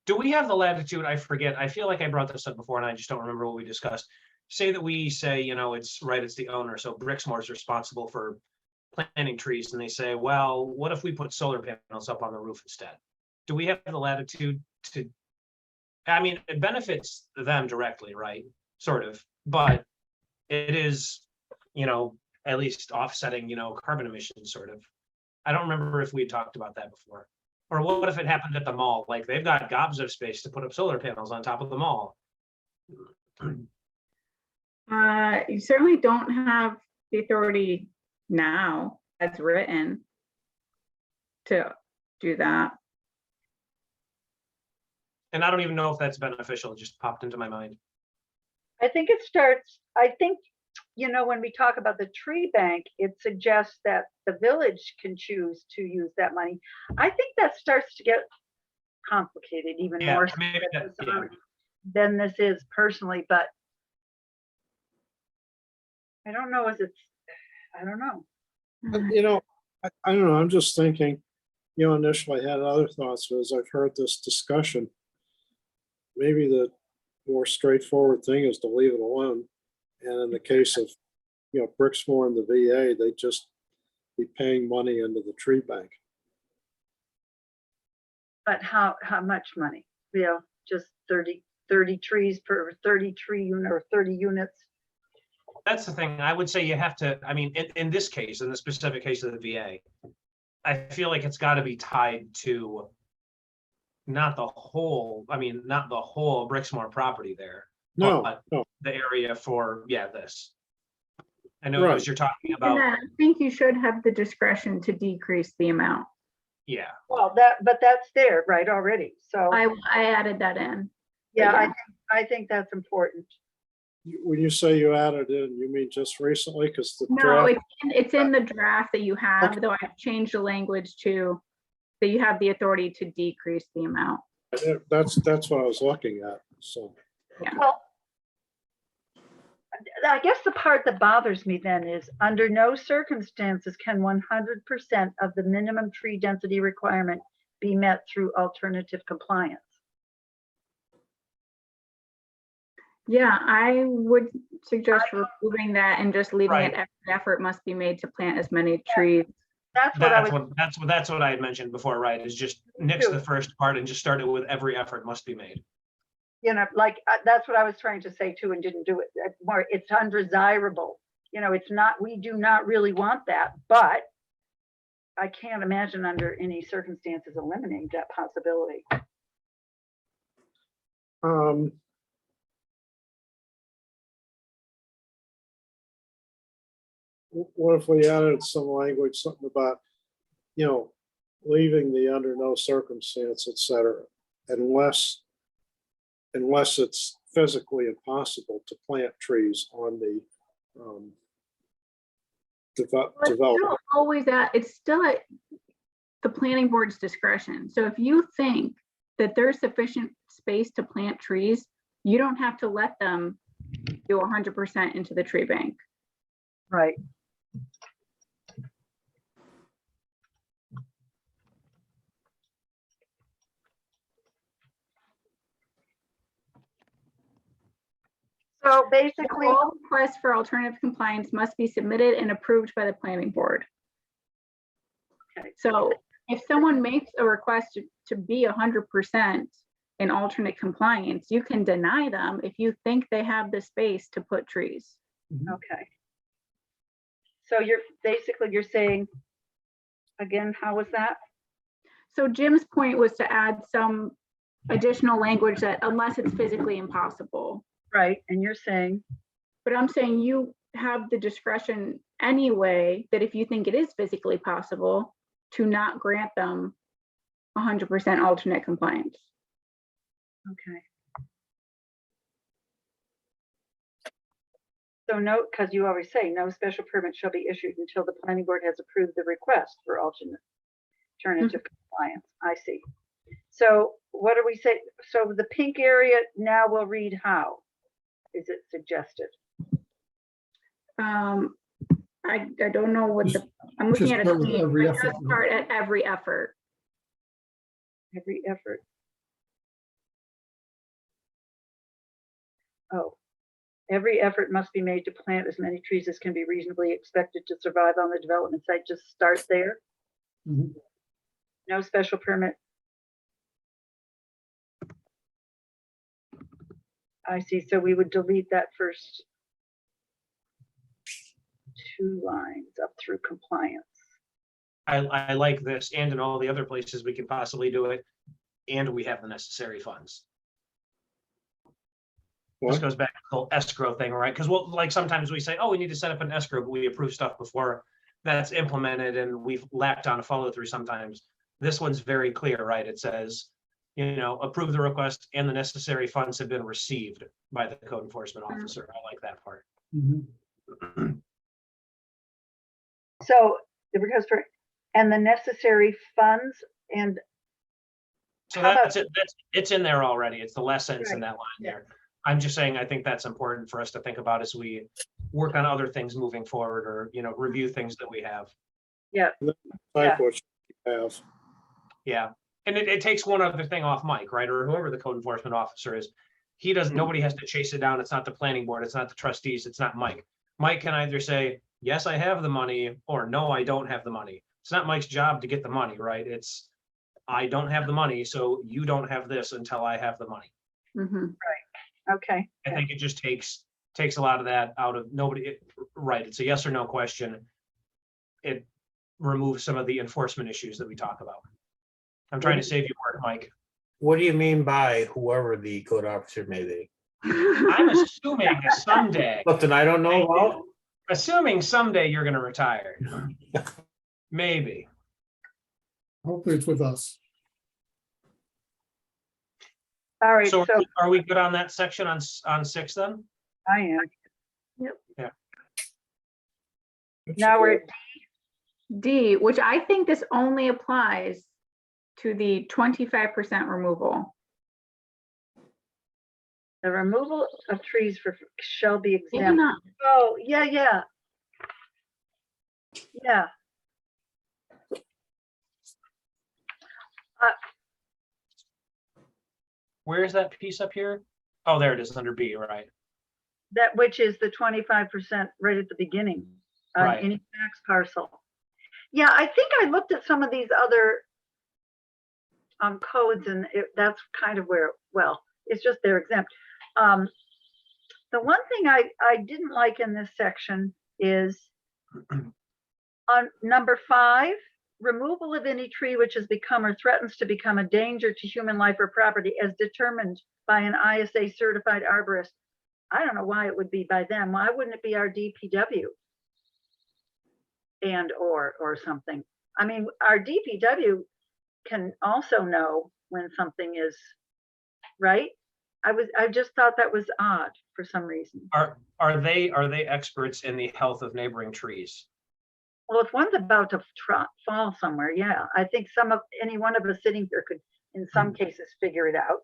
do we have the latitude? I forget. I feel like I brought this up before and I just don't remember what we discussed. Say that we say, it's right, it's the owner. So Brixmore is responsible for planting trees and they say, well, what if we put solar panels up on the roof instead? Do we have the latitude to, I mean, it benefits them directly, right? Sort of, but it is, at least offsetting, carbon emissions sort of. I don't remember if we had talked about that before. Or what if it happened at the mall? Like they've got gobs of space to put up solar panels on top of the mall. You certainly don't have the authority now as written to do that. And I don't even know if that's beneficial. It just popped into my mind. I think when we talk about the tree bank, it suggests that the village can choose to use that money. I think that starts to get complicated even Yeah, more so maybe than this is personally, but I don't know, I don't know. I don't know, I'm just thinking, initially I had other thoughts, but as I've heard this discussion, maybe the more straightforward thing is to leave it alone. And in the case of, Brixmore and the VA, they just be paying money into the tree bank. But how much money? Just 30, 30 trees per 30 tree unit or 30 units. That's the thing. I would say you have to, I mean, in this case, in the specific case of the VA, I feel like it's got to be tied to not the whole, I mean, not the whole Brixmore property there, No, but no, the area for, yeah, this. I know Right. as you're talking And about, then I think you should have the discretion to decrease the amount. yeah, Well, but that's there, right, already. So, I added that in. yeah, yeah. I think that's important. when you say you added in, you mean just recently? Because the No, draft, it's in the draft that you have, though I've changed the language to, that you have the authority to decrease the amount. that's what I was looking at, so. Well, I guess the part that bothers me then is under no circumstances can 100% of the minimum tree density requirement be met through alternative compliance. Yeah, I would suggest removing that and just leaving Right. it, every effort must be made to plant as many trees. That's what I was, that's what I had mentioned before, right? Is just nix the first part and just start it with every effort must be made. like, that's what I was trying to say too and didn't do it. More, it's undesirable. It's not, we do not really want that, but I can't imagine under any circumstances eliminating that possibility. What if we added some language, something about, leaving the under no circumstance, et cetera, unless it's physically impossible to plant trees on the Well, it's development. still always it's still at the planning board's discretion. So if you think that there's sufficient space to plant trees, you don't have to let them do 100% into the tree bank. Right. So basically, All requests for alternative compliance must be submitted and approved by the planning board. Okay. So if someone makes a request to be 100% in alternate compliance, you can deny them if you think they have the space to put trees. okay. So you're saying, again, how was that? So Jim's point was to add some additional language that unless it's physically impossible. Right, and you're saying, But I'm saying you have the discretion anyway, that if you think it is physically possible, to not grant them 100% alternate compliance. okay. So no, because you always say no special permit shall be issued until the planning board has approved the request for alternative compliance. I see. So what do we say? So the pink area now will read how? Is it suggested? I don't know what I'm looking Just at start with it. every Just effort. start at every effort. Every effort. Oh, every effort must be made to plant as many trees as can be reasonably expected to survive on the development site. Just start there. Mhm. No special permit. I see. So we would delete that first 2 lines up through compliance. I like this, and in all the other places we could possibly do it, and we have the necessary funds. This What? goes back to the whole escrow thing, right? Because like sometimes we say, oh, we need to set up an escrow, but we approve stuff before that's implemented, and we've lacked on a follow through sometimes. This one's very clear, right? It says, approve the request and the necessary funds have been received by the code enforcement officer. I like that part. Mhm. So the request for, and the necessary funds and So How about- that's it. It's in there already. It's the last sentence in Right. that line there. I'm just saying, I think that's important for us to think about as we work on other things moving forward, or, review things that we have. Yeah. Like what you have. Yeah. And it takes one other thing off Mike, right? Or whoever the code enforcement officer is. Nobody has to chase it down. It's not the planning board. It's not the trustees. It's not Mike. Mike can either say, yes, I have the money, or no, I don't have the money. It's not Mike's job to get the money, right? It's, I don't have the money, so you don't have this until I have the money. Mhm. Okay, I think it just takes a lot of that out of right, it's a yes or no question. It removes some of the enforcement issues that we talk about. I'm trying to save you work, Mike. What do you mean by whoever the code officer may be? I'm assuming someday, Something I don't know about? you're gonna retire. Maybe. Hopefully it's with us. all right, So so are we good on that section on 6 then? I am. It's Now we're, good. at D, which I think this only applies to the 25% removal. the removal of trees shall be Maybe exempt. not. Oh, yeah, yeah. Yeah. Where is that piece up here? Oh, there it is under B, right? That which is the 25% right at the beginning on Right. any tax parcel. Yeah, I think I looked at some of these other codes and that's kind of where, well, it's just they're exempt. The one thing I didn't like in this section is on number 5, removal of any tree which has become or threatens to become a danger to human life or property as determined by an ISA certified arborist. I don't know why it would be by them. Why wouldn't it be our DPW? And or something. I mean, our DPW can also know when something is right. I just thought that was odd for some reason. Are they experts in the health of neighboring trees? Well, if one's about to fall somewhere, yeah, I think any one of us sitting here could, in some cases, figure it out.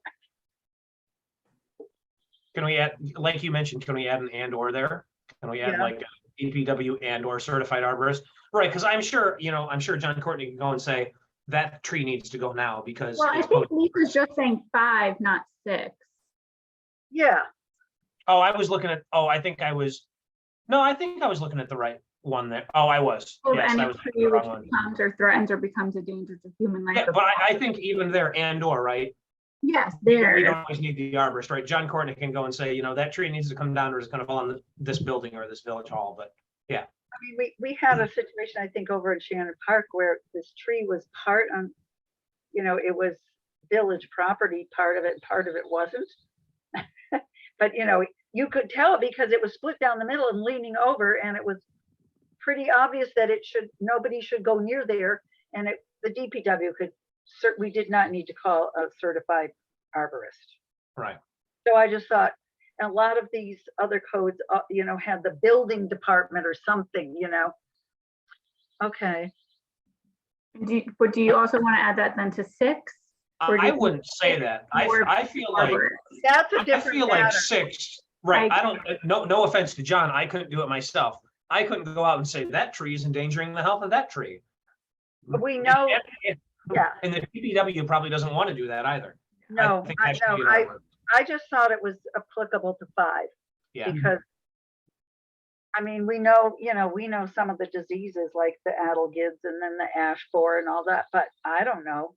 Can we add, like you mentioned, can we add an and or there? Can we add Yeah. like a DPW and or certified arborist? Right, because I'm sure John Courtney can go and say that tree needs to go now because Well, I it's think Lisa's just saying 5, not 6. Yeah, oh, I was looking at, I think I was looking at the right one there. Oh, I was. Of Yes, I any was looking at tree the which wrong one. becomes or threatens or becomes a danger to human life. Yeah, or but I think even there and or, right? Yes, We there. don't always need the arborist, right? John Courtney can go and say, that tree needs to come down or it's gonna fall on this building or this village hall, but I mean, we had a situation, I think, over in Shannon Park where this tree was part on, it was village property, part of it wasn't. But, you could tell because it was split down the middle and leaning over, and it was pretty obvious that nobody should go near there. And the DPW we did not need to call a certified arborist. right. So I just thought, a lot of these other codes, had the building department or something, Okay, But do you also want to add that then to 6? Or do I you wouldn't say that. I feel like that's a I different feel like matter. 6, right? I- I don't, no offense to John, I couldn't do it myself. I couldn't go out and say that tree is endangering the health of that tree. We know, yeah, And the DPW probably doesn't want to do that either. no, think I that should know, be an arborist. I just thought it was applicable to 5 Yeah, because, I mean, we know some of the diseases like the adelgids and then the ash borer and all that, but I don't know,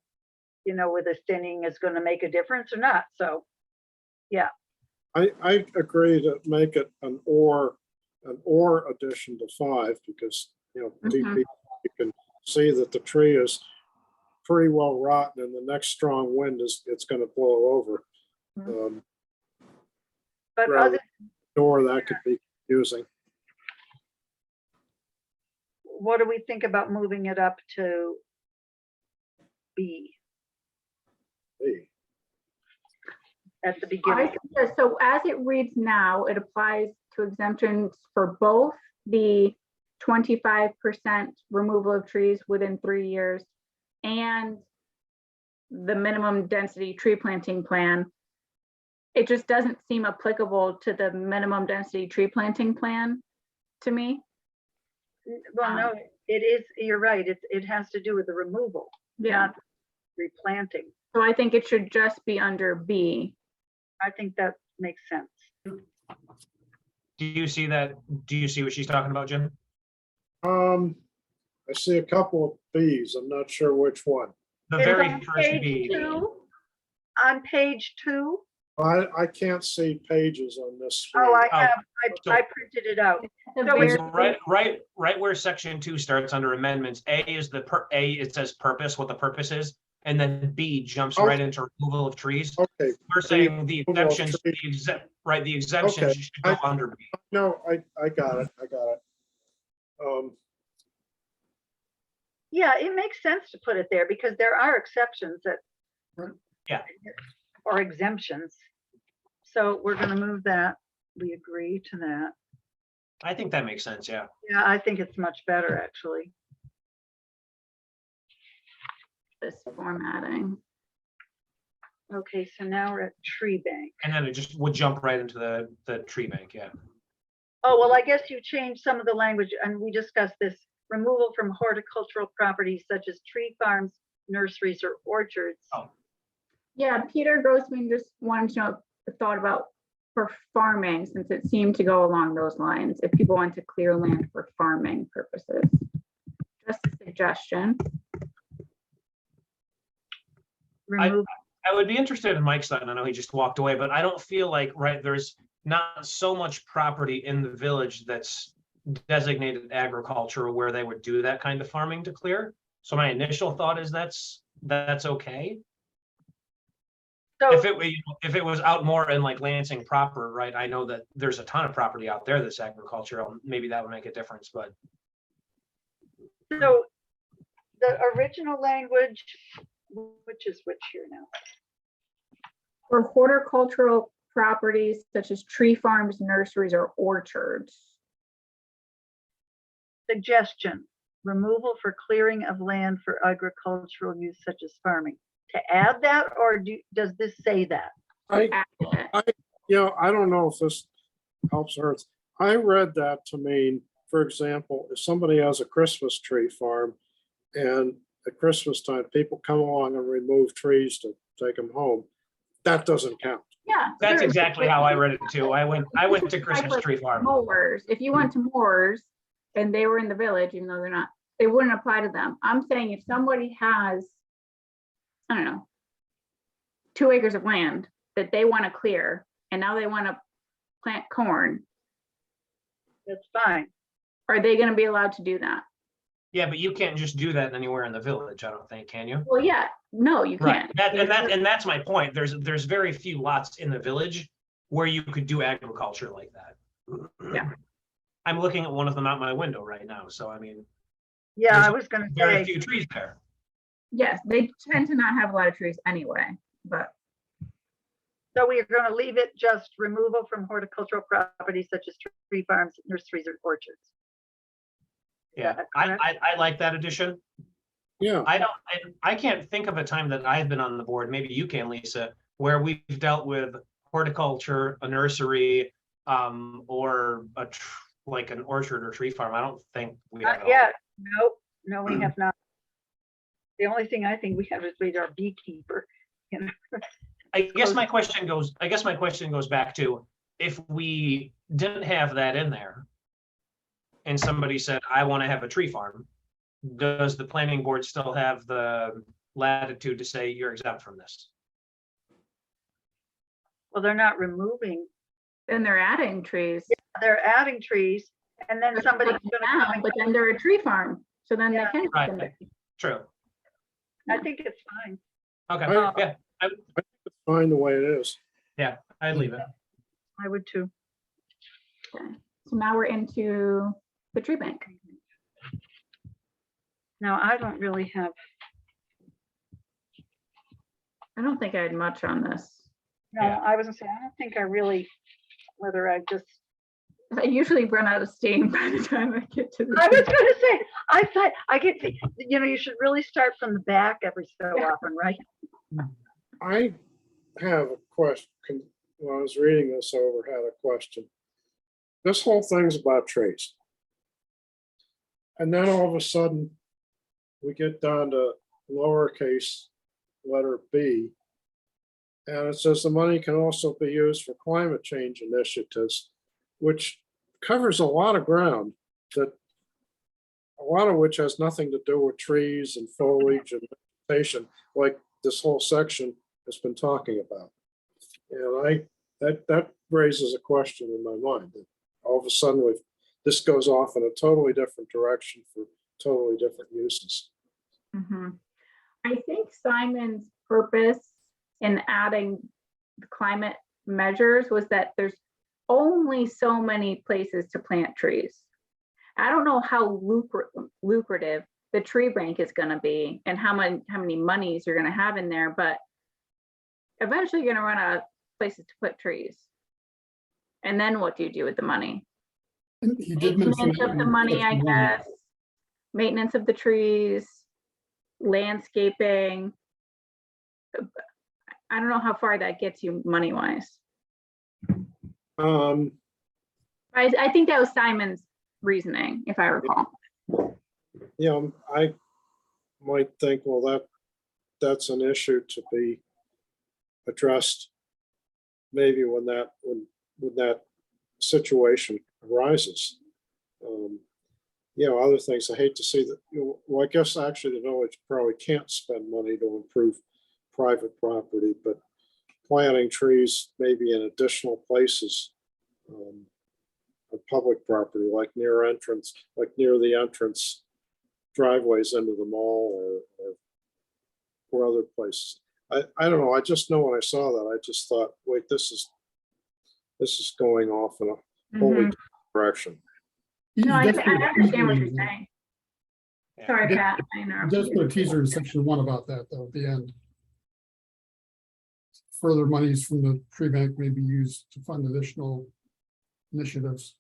whether thinning is going to make a difference or not. So, I agree to make it an or addition to 5 because, Mhm. you can see that the tree is pretty well rotten and the next strong wind it's going to blow over. but Rather or that could be confusing. what do we think about moving it up to B Hey, at the I beginning? think that- So as it reads now, it applies to exemptions for both the 25% removal of trees within 3 years and the minimum density tree planting plan. It just doesn't seem applicable to the minimum density tree planting plan to me. Well, no, it is, you're right. It has to do with the removal, Yeah, not replanting. so I think it should just be under B. I think that makes sense. do you see that? Do you see what she's talking about, Jim? I see a couple of Bs. I'm not sure which one. The It's very on first page B. 2. On page 2, I can't see pages on this. Oh, I Oh, have, so- I printed it out. The So it's very- Right where section 2 starts under amendments, A is it says purpose, what the purpose is, and then B jumps right into removal of trees. Okay, We're saying the removal of exemptions, trees. the exemptions Okay. should go under B. no, I got it, I got it. Yeah, it makes sense to put it there because there are exceptions that. Right. Yeah. Or exemptions. So we're gonna move that. We agree to that. I think that makes sense, yeah. Yeah, I think it's much better, actually. This formatting. Okay, so now we're at tree bank. And then it just would jump right into the tree bank, yeah. Oh, well, I guess you changed some of the language and we discussed this. Removal from horticultural properties such as tree farms, nurseries, or orchards. Oh. Yeah, Peter Grossman just wanted to know, thought about for farming, since it seemed to go along those lines, if people want to clear land for farming purposes. Just a suggestion. Remove, I would be interested in Mike's thought, and I know he just walked away, but I don't feel like, right, there's not so much property in the village that's designated agriculture where they would do that kind of farming to clear. So my initial thought is that's okay. so, If it was out more in like Lansing proper, right, I know that there's a ton of property out there that's agricultural, maybe that would make a difference, but so the original language, which is which here now? For horticultural properties such as tree farms, nurseries, or orchards. Suggestion, removal for clearing of land for agricultural use such as farming. To add that, or does this say that? I, Add it. I don't know if this helps or hurts. I read that to mean, for example, if somebody has a Christmas tree farm and at Christmas time, people come along and remove trees to take them home, that doesn't count. Yeah. that's sure. exactly how I read it too. I went to Christmas tree farm. Mowers, if you went to Moores and they were in the village, even though they're not, it wouldn't apply to them. I'm saying if somebody has, I don't know, 2 acres of land that they want to clear, and now they want to plant corn, That's fine. are they going to be allowed to do that? Yeah, but you can't just do that anywhere in the village, I don't think, can you? Well, yeah, no, you Right, can't. and that's my point. There's very few lots in the village where you could do agriculture like that. Yeah. I'm looking at one of them out my window right now, so I mean, Yeah, There's I was gonna very say, few trees there. Yes, they tend to not have a lot of trees anyway, but so we are gonna leave it just removal from horticultural properties such as tree farms, nurseries, or orchards. Is Yeah, that I, correct? I like that addition. Yeah, I can't think of a time that I've been on the board, maybe you can, Lisa, where we've dealt with horticulture, a nursery, or like an orchard or tree farm. I don't think we have. Not yet. Nope, no, we have not. The only thing I think we have is we our beekeeper. You know, I guess my question goes back to, if we didn't have that in there and somebody said, I want to have a tree farm, does the planning board still have the latitude to say you're exempt from this? well, they're not removing, then they're adding trees. they're adding trees, and then somebody's gonna come Now, and but then they're a tree farm, so then they Yeah. can. Right. True. I think it's fine. Okay, I- yeah, it's fine the way it is. I'd leave it. I would too. Okay. So now we're into the tree bank. Now, I don't really have, I don't think I had much on this. no, Yeah. I was gonna say, I don't think I really, whether I just, I usually run out of steam by the time I get to I was the. gonna say, I thought, I get, you should really start from the back every so often, right? I have a question, when I was reading this over, had a question. This whole thing's about trees. And then all of a sudden, we get down to lowercase letter B. And it says the money can also be used for climate change initiatives, which covers a lot of ground that, a lot of which has nothing to do with trees and foliage and vegetation, like this whole section has been talking about. And that raises a question in my mind, that all of a sudden this goes off in a totally different direction for totally different uses. Mhm. I think Simon's purpose in adding the climate measures was that there's only so many places to plant trees. I don't know how lucrative the tree bank is gonna be and how many monies you're gonna have in there, but eventually you're gonna run out of places to put trees. And then what do you do with the money? And he did mention. Maintenance of the money, I guess. Maintenance of the trees, landscaping. I don't know how far that gets you money wise. Um, I think that was Simon's reasoning, if I recall. I might think, well, that's an issue to be addressed maybe when that situation arises. Other things, I hate to see that, well, I guess actually the village probably can't spend money to improve private property, but planting trees maybe in additional places on public property, like near the entrance driveways into the mall or other places. I don't know. I just know when I saw that, I just thought, wait, this is going off in a wholly Mhm. different direction. No, I He does put a understand what teaser you're in there. saying. Yeah. Sorry, He Pat. I He interrupted does put a you. teaser in section 1 about that, though, at the end. Further monies from the tree bank may be used to fund additional initiatives.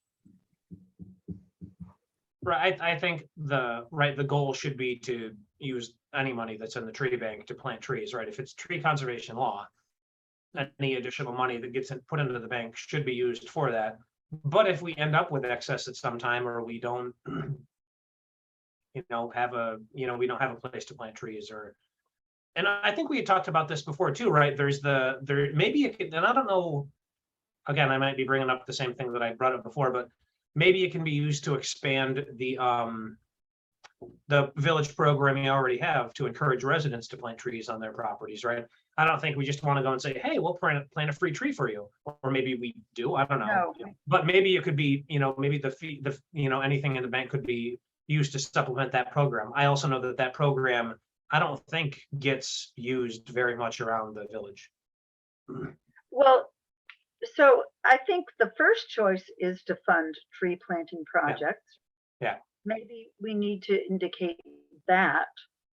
Right, I think the goal should be to use any money that's in the tree bank to plant trees, right? If it's tree conservation law, any additional money that gets put into the bank should be used for that. But if we end up with excess at some time, or we don't, we don't have a place to plant trees, and I think we had talked about this before too, right? Maybe it could, and I don't know, again, I might be bringing up the same thing that I brought up before, but maybe it can be used to expand the village program you already have to encourage residents to plant trees on their properties, right? I don't think we just want to go and say, hey, we'll plant a free tree for you, or maybe we do, I don't know. No. But maybe it could be, maybe the fee, anything in the bank could be used to supplement that program. I also know that program, I don't think gets used very much around the village. Well, so I think the first choice is to fund tree planting projects. Yeah. Maybe we need to indicate that,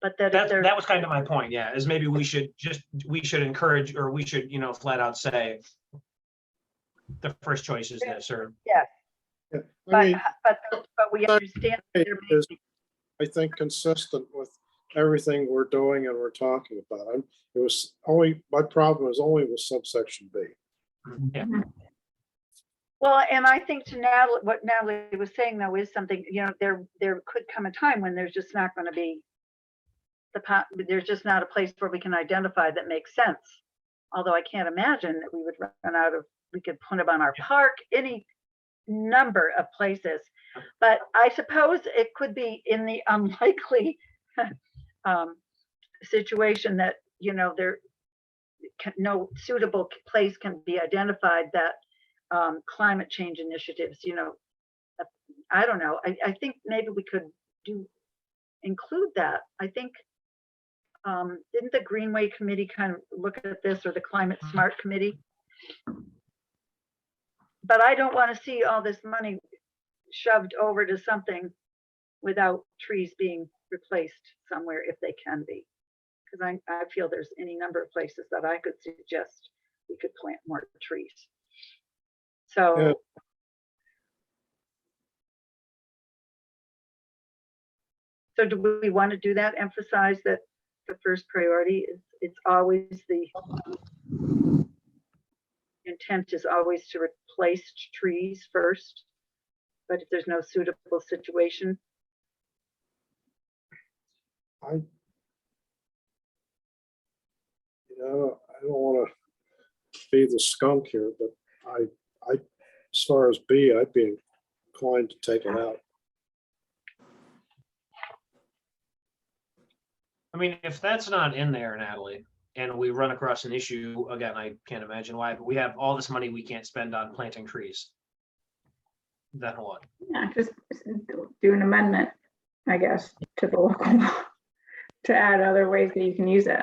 but that if there's. That was kind of my point, yeah, is maybe we should encourage, or we should, flat out say the first choice is this, or Yes, Yeah, I mean, but we understand. that there may is, be- I think, consistent with everything we're doing and we're talking about. My problem was only with subsection B. yeah. Well, and I think what Natalie was saying though is something, there could come a time when there's just not going to be there's just not a place where we can identify that makes sense. Although I can't imagine that we would run out of, we could put them on our park, any number of places. But I suppose it could be in the unlikely situation that, no suitable place can be identified that climate change initiatives, I don't know. I think maybe we could include that. I think, didn't the Greenway Committee kind of look at this, or the Climate Smart Committee? But I don't want to see all this money shoved over to something without trees being replaced somewhere if they can be. Because I feel there's any number of places that I could suggest we could plant more trees. So. Yeah. So do we want to do that? Emphasize that the first priority is, it's always the intent is always to replace trees first. But if there's no suitable situation, I don't want to be the skunk here, but as far as B, I'd be inclined to take it out. I mean, if that's not in there, Natalie, and we run across an issue, again, I can't imagine why, but we have all this money we can't spend on planting trees. Then what? Yeah, just do an amendment, I guess, to the local law to add other ways that you can use it.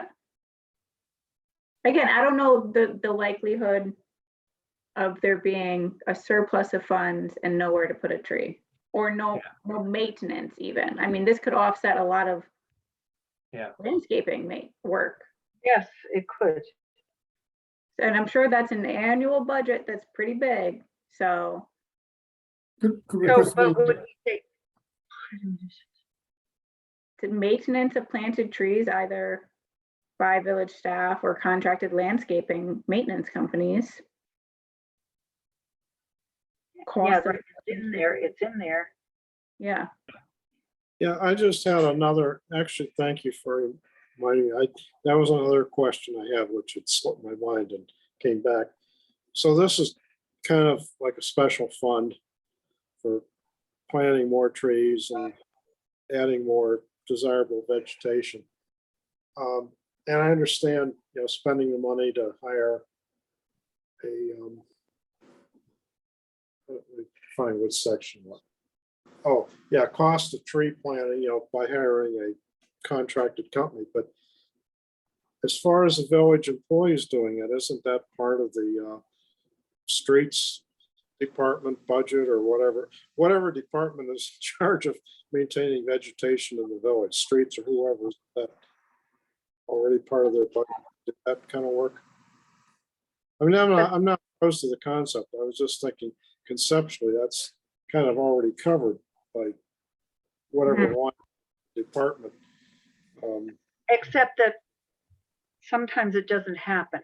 Again, I don't know the likelihood of there being a surplus of funds and nowhere to put a tree, or no maintenance even. I mean, this could offset a lot of landscaping work. Yes, it could. And I'm sure that's an annual budget that's pretty big, so. Could we So, put but something- would we take? The maintenance of planted trees, either by village staff or contracted landscaping maintenance companies. Yeah, Cost, it's in there, it's in there. yeah, Yeah, I just had another, actually, thank you for reminding me. That was another question I had, which had slipped my mind and came back. So this is kind of like a special fund for planting more trees and adding more desirable vegetation. And I understand, spending the money to hire let me find which section. Oh, yeah, cost of tree planting, by hiring a contracted company, but as far as the village employees doing it, isn't that part of the streets department budget or whatever department is in charge of maintaining vegetation in the village, streets or whoever, is that already part of their budget? Did that kind of work? I mean, I'm not opposed to the concept. I was just thinking conceptually, that's kind of already covered by whatever one department. Except that sometimes it doesn't happen.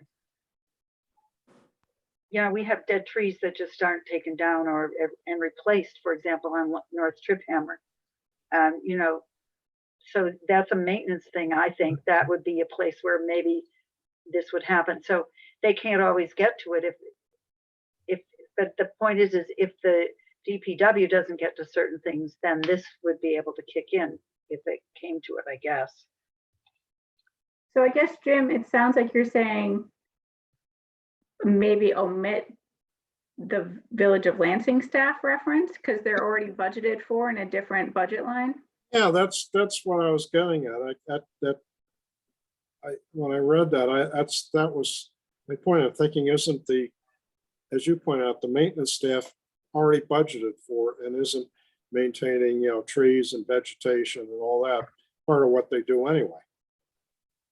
Yeah, we have dead trees that just aren't taken down and replaced, for example, on North Trip Hammer. So that's a maintenance thing. I think that would be a place where maybe this would happen. So they can't always get to it but the point is if the DPW doesn't get to certain things, then this would be able to kick in if it came to it, I guess. so I guess, Jim, it sounds like you're saying maybe omit the Village of Lansing staff reference, because they're already budgeted for in a different budget line. Yeah, that's what I was getting at. When I read that, that was my point. I'm thinking, isn't as you point out, the maintenance staff already budgeted for and isn't maintaining, trees and vegetation and all that part of what they do anyway.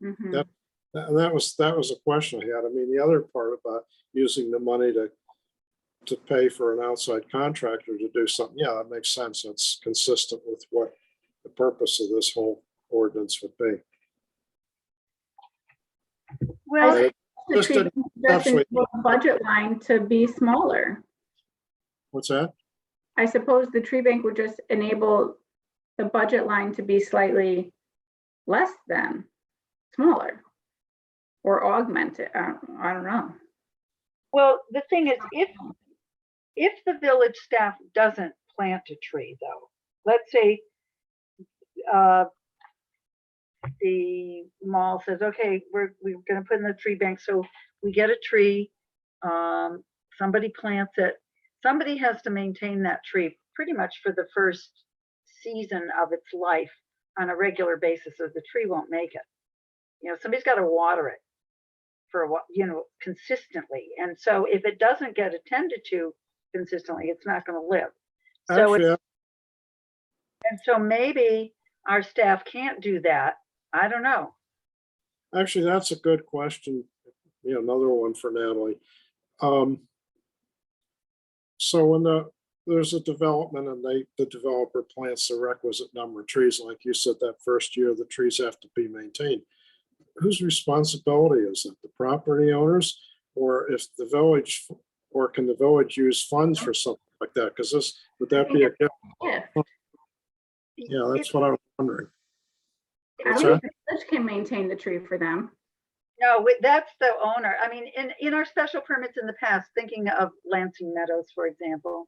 Mhm. And that was a question I had. I mean, the other part about using the money to pay for an outside contractor to do something, yeah, that makes sense. That's consistent with what the purpose of this whole ordinance would be. Well, Right. The Just tree to- bank just actually- enables the budget line to be smaller. What's that? I suppose the tree bank would just enable the budget line to be slightly less than smaller or augment it. I don't know. well, the thing is, if the village staff doesn't plant a tree, though, let's say the mall says, okay, we're going to put in the tree bank, so we get a tree, somebody plants it, somebody has to maintain that tree pretty much for the first season of its life on a regular basis, or the tree won't make it. Somebody's got to water it for a while, consistently. And so if it doesn't get attended to consistently, it's not going to live. So Actually, and so maybe our staff can't do that. I don't know. Actually, that's a good question. Another one for Natalie. So when there's a development and the developer plants the requisite number of trees, like you said, that first year, the trees have to be maintained. Whose responsibility is it? The property owners? Or if the village, or can the village use funds for something like that? Because would that be a, Yeah. yeah, that's what I was wondering. I What's don't think that? the village can maintain the tree for them. No, that's the owner. I mean, in our special permits in the past, thinking of Lansing Meadows, for example,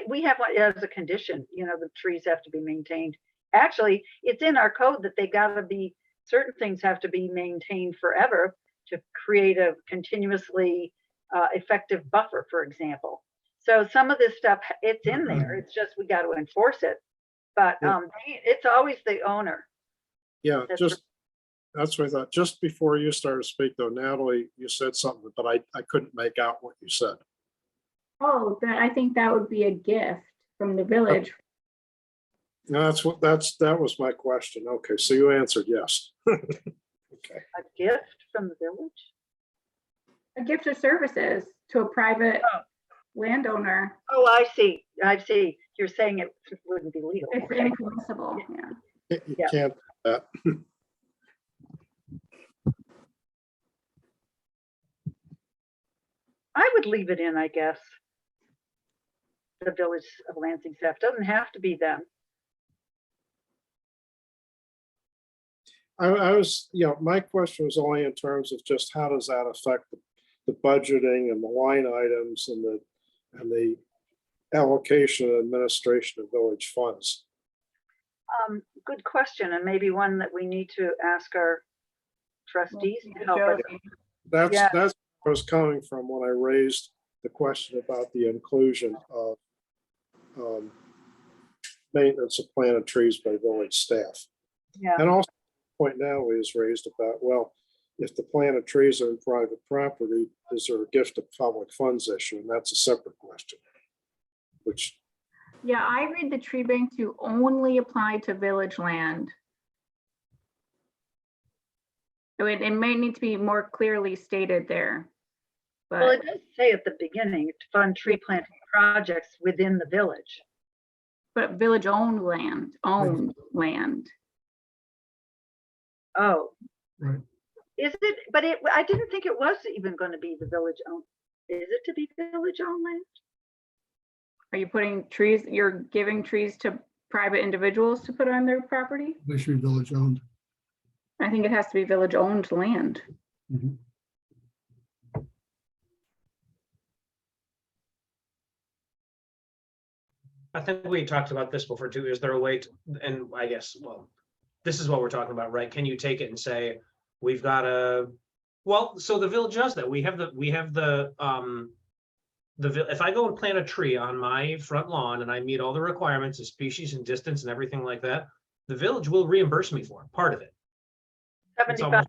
we have what as a condition, the trees have to be maintained. Actually, it's in our code that they gotta be certain things have to be maintained forever to create a continuously effective buffer, for example. So some of this stuff, it's in there. It's just we got to enforce it. But Yeah. it's always the owner. Yeah, That's just, that's what I thought. Just before you started to speak though, Natalie, you said something, but I couldn't make out what you said. Oh, I think that would be a gift from the village. No, that was my question. Okay, so you answered yes. Okay, A gift from the village? A gift of services to a private Oh. landowner. Oh, I see. I see. You're saying it wouldn't be legal. It's Okay. impermissible, yeah. you Yeah. can't, do that. I would leave it in, I guess. The village of Lansing Staff doesn't have to be them. I was, my question was only in terms of just how does that affect the budgeting and the line items and the allocation and administration of village funds. Good question, and maybe one that we need to ask our trustees to help us. That's, Yeah. that's where I was coming from when I raised the question about the inclusion of maintenance of planted trees by village staff. Yeah, And also, the point now is raised about, well, if the planted trees are in private property, is there a gift of public funds issue? And that's a separate question. Which, Yeah, I read the tree bank to only apply to village land. It may need to be more clearly stated there. well, it But does say at the beginning to fund tree planting projects within the village. village owned land. Oh. Right. Is it, but I didn't think it was even going to be the village owned. Is it to be village owned land? Are you putting trees, you're giving trees to private individuals to put on their property? They should be village owned. I think it has to be village owned land. Mhm. I think we talked about this before too. Is there a way to, and I guess, well, this is what we're talking about, right? Can you take it and say, we've got a, well, so the village does that. We have if I go and plant a tree on my front lawn and I meet all the requirements of species and distance and everything like that, the village will reimburse me for part of it. It's 75.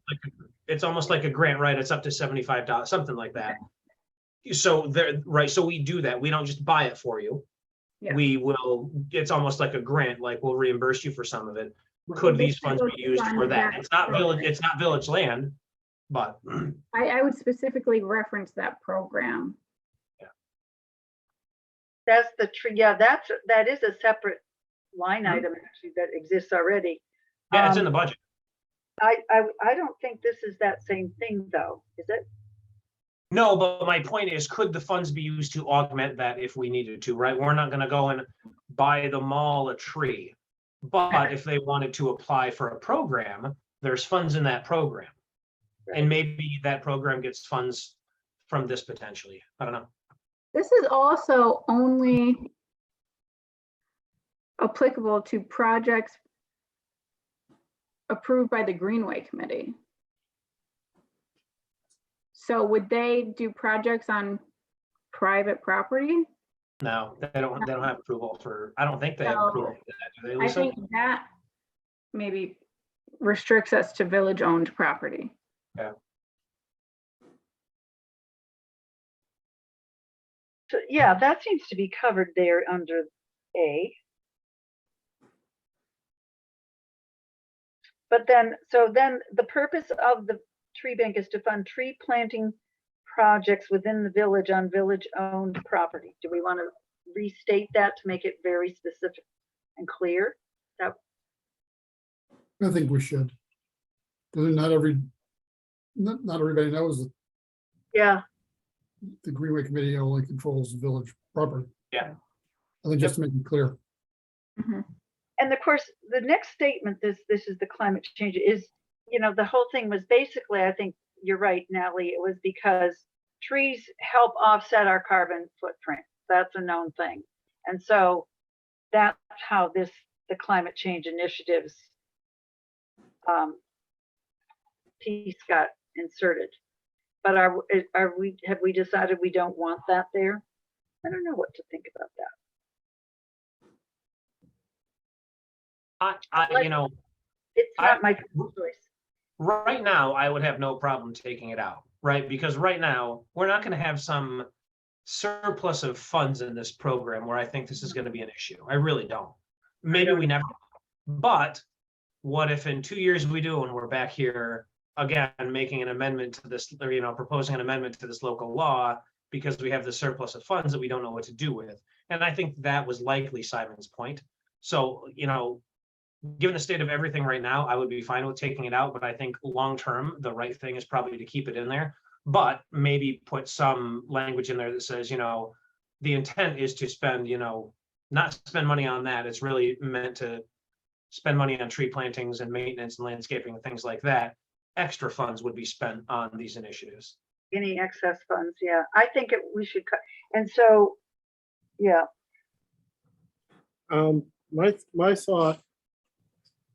almost like a grant, right? It's up to $75, something like that. So there, right, so we do that. We don't just buy it for you. Yeah. We will, it's almost like a grant, like we'll reimburse you for some of it. Could these funds be used for that? It's not village land, but I would specifically reference that program. That's the tree. Yeah, that is a separate line item actually that exists already. yeah, it's in the budget. I don't think this is that same thing though, is it? No, but my point is, could the funds be used to augment that if we needed to, right? We're not gonna go and buy the mall a tree. But if they wanted to apply for a program, there's funds in that program. And maybe that program gets funds from this potentially. I don't know. This is also only applicable to projects approved by the Greenway Committee. So would they do projects on private property? No, they don't have approval for, I don't think they have No. approval for that, do they, I Lisa? think that maybe restricts us to village-owned property. So yeah, that seems to be covered there under A. But then, so then the purpose of the tree bank is to fund tree planting projects within the village on village-owned property. Do we want to restate that to make it very specific and clear? I think we should. Because not everybody knows that Yeah, the Greenway Committee only controls the village property. Yeah. I think just to make it clear. Mhm. and of course, the next statement, this is the climate change, is, the whole thing was basically, I think you're right, Natalie, it was because trees help offset our carbon footprint. That's a known thing. And so that's how the climate change initiatives piece got inserted. But have we decided we don't want that there? I don't know what to think about that. you know, It's I- not my choice. right now, I would have no problem taking it out, right? Because right now, we're not gonna have some surplus of funds in this program where I think this is gonna be an issue. I really don't. Maybe we never, but what if in 2 years we do and we're back here again, making an amendment to this, or, proposing an amendment to this local law because we have the surplus of funds that we don't know what to do with. And I think that was likely Simon's point. So, given the state of everything right now, I would be fine with taking it out, but I think long-term, the right thing is probably to keep it in there. But maybe put some language in there that says, the intent is to spend, not spend money on that. It's really meant to spend money on tree plantings and maintenance and landscaping and things like that. Extra funds would be spent on these initiatives. Any excess funds, yeah. I think we should cut. And so, yeah, My thought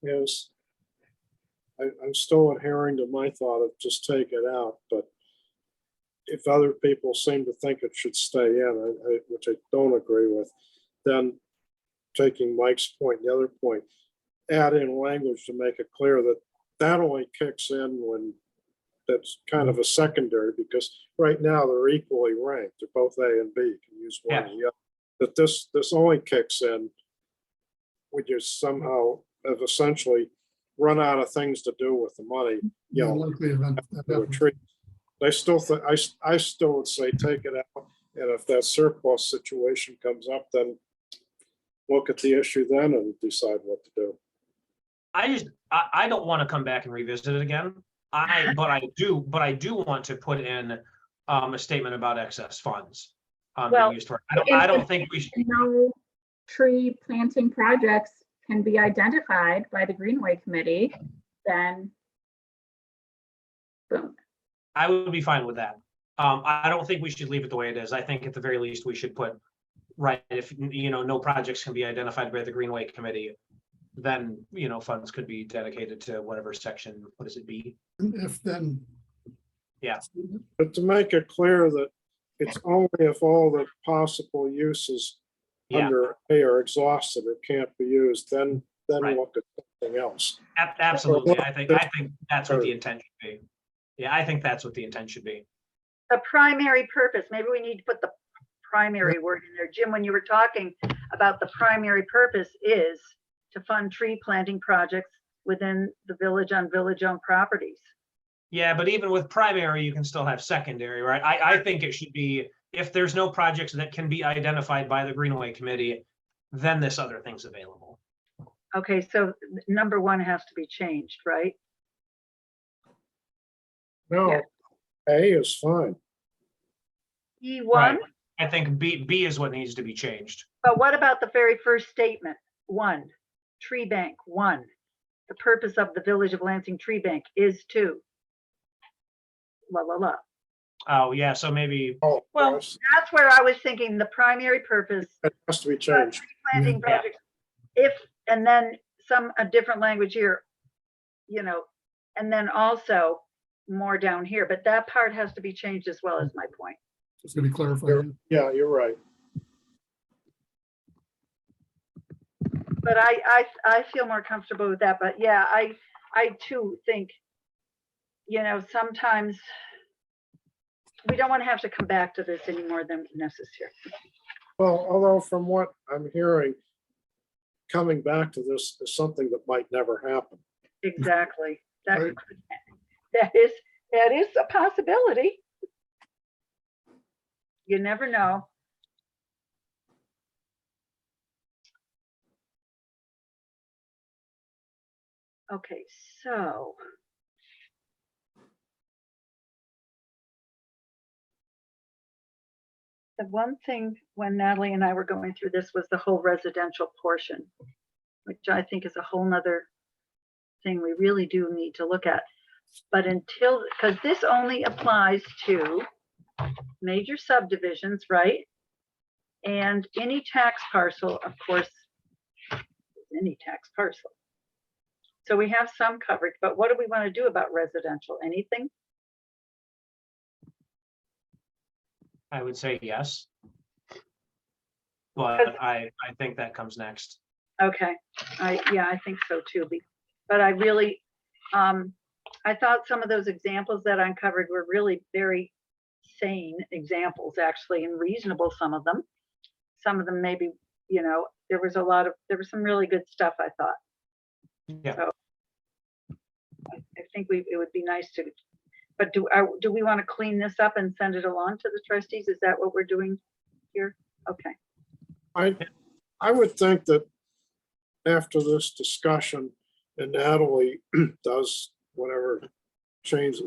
is, I'm still adhering to my thought of just take it out, but if other people seem to think it should stay in, which I don't agree with, then taking Mike's point, the other point, add in language to make it clear that that only kicks in when that's kind of a secondary, because right now they're equally ranked. They're both A and B. You can use one or the other. That this only kicks in when you somehow have essentially run out of things to do with the money. The likely event that To a happens. tree. I still think, I still would say take it out, and if that surplus situation comes up, then look at the issue then and decide what to do. I don't want to come back and revisit it again. But I do want to put in a statement about excess funds. Well, being used for. I don't think we should. No tree planting projects can be identified by the Greenway Committee, then boom. I would be fine with that. I don't think we should leave it the way it is. I think at the very least, we should put, right, if, no projects can be identified by the Greenway Committee, then, funds could be dedicated to whatever section, what does it be? And if then. Yeah. But to make it clear that it's only if all the possible uses Yeah, under A are exhausted or can't be used, then Right. look at something else. absolutely. I think that's what the intent should be. Yeah, I think that's what the intent should be. the primary purpose, maybe we need to put the primary word in there. Jim, when you were talking about the primary purpose is to fund tree planting projects within the village on village-owned properties. Yeah, but even with primary, you can still have secondary, right? I think it should be, if there's no projects that can be identified by the Greenway Committee, then this other thing's available. Okay, so number one has to be changed, right? No, Yeah. A is fine. E1, Right. I think B is what needs to be changed. but what about the very first statement? 1, tree bank, 1. The purpose of the Village of Lansing Tree Bank is to. La, la, la. Oh, yeah, so maybe, Oh, Well- yes, That's where I was thinking the primary purpose it has to be changed. planting Yeah. projects. If, and then a different language here, and then also more down here, but that part has to be changed as well, is my point. It's gonna be clarified. Yeah, you're right. But I feel more comfortable with that, but yeah, I too think, sometimes we don't want to have to come back to this any more than necessary. Well, although from what I'm hearing, coming back to this is something that might never happen. Exactly. Right. That is a possibility. You never know. Okay, so. The one thing when Natalie and I were going through this was the whole residential portion, which I think is a whole nother thing we really do need to look at. But because this only applies to major subdivisions, right? And any tax parcel, of course, any tax parcel. So we have some coverage, but what do we want to do about residential? Anything? I would say yes. But I think that comes next. Okay, yeah, I think so too. But I really, I thought some of those examples that I uncovered were really very sane examples, actually, and reasonable, some of them. Some of them maybe, there was some really good stuff, I thought. Yeah. So I think it would be nice to, but do we want to clean this up and send it along to the trustees? Is that what we're doing here? Okay. I would think that after this discussion, and Natalie does whatever changes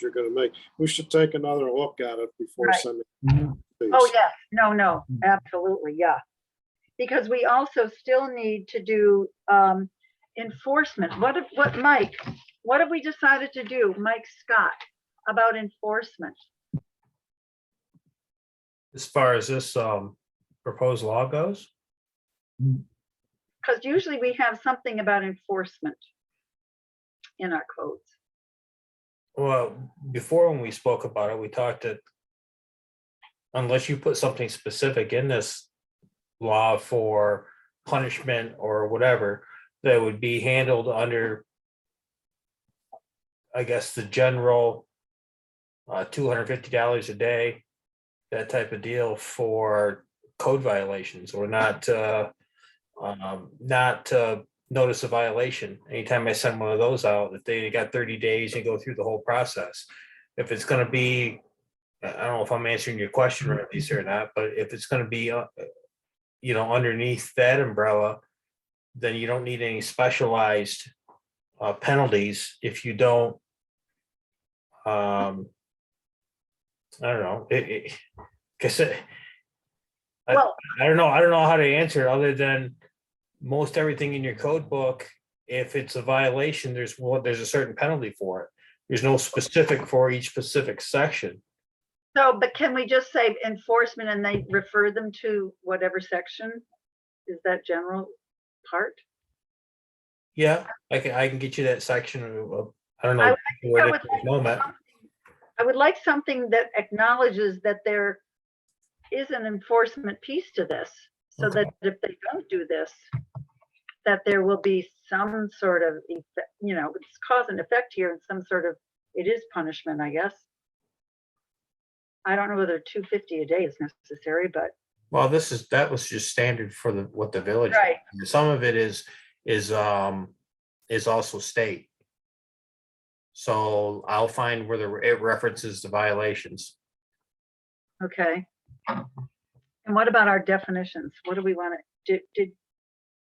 you're gonna make, we should take another look at it before Right. sending. these. Oh, yes, no, absolutely, yeah. Because we also still need to do enforcement. Mike, what have we decided to do, Mike Scott, about enforcement? As far as this proposed law goes, Because usually we have something about enforcement in our codes. well, before when we spoke about it, we talked that unless you put something specific in this law for punishment or whatever, that would be handled under, I guess, the general $250 a day, that type of deal for code violations, or not notice a violation. Anytime I send one of those out, if they got 30 days and go through the whole process. If it's gonna be, I don't know if I'm answering your question right, Lisa, or not, but if it's gonna be, underneath that umbrella, then you don't need any specialized penalties if you don't. I don't know, guess Well, I don't know how to answer it other than most everything in your code book. If it's a violation, there's a certain penalty for it. There's no specific for each specific section. so, but can we just say enforcement and they refer them to whatever section? Is that general part? Yeah, I can get you that section of, I don't I know. where I it would is at the moment. I would like something that acknowledges that there is an enforcement piece to this, so Okay. that if they don't do this, that there will be some sort of, it's cause and effect here, and some sort of, it is punishment, I guess. I don't know whether $250 a day is necessary, but Well, that was just standard for what the village. right, Some of it is also state. So I'll find where it references the violations. okay. And what about our definitions? What do we want to,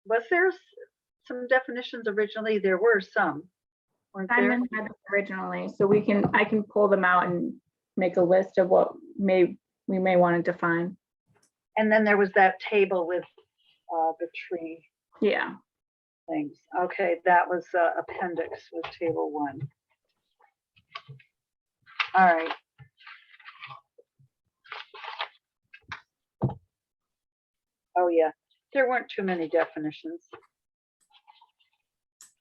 was there some definitions originally? There were some, weren't there? Simon had them originally, so I can pull them out and make a list of what we may want to define. And then there was that table with the tree Yeah. things. Okay, that was appendix with table 1. All right. Oh, yeah, there weren't too many definitions.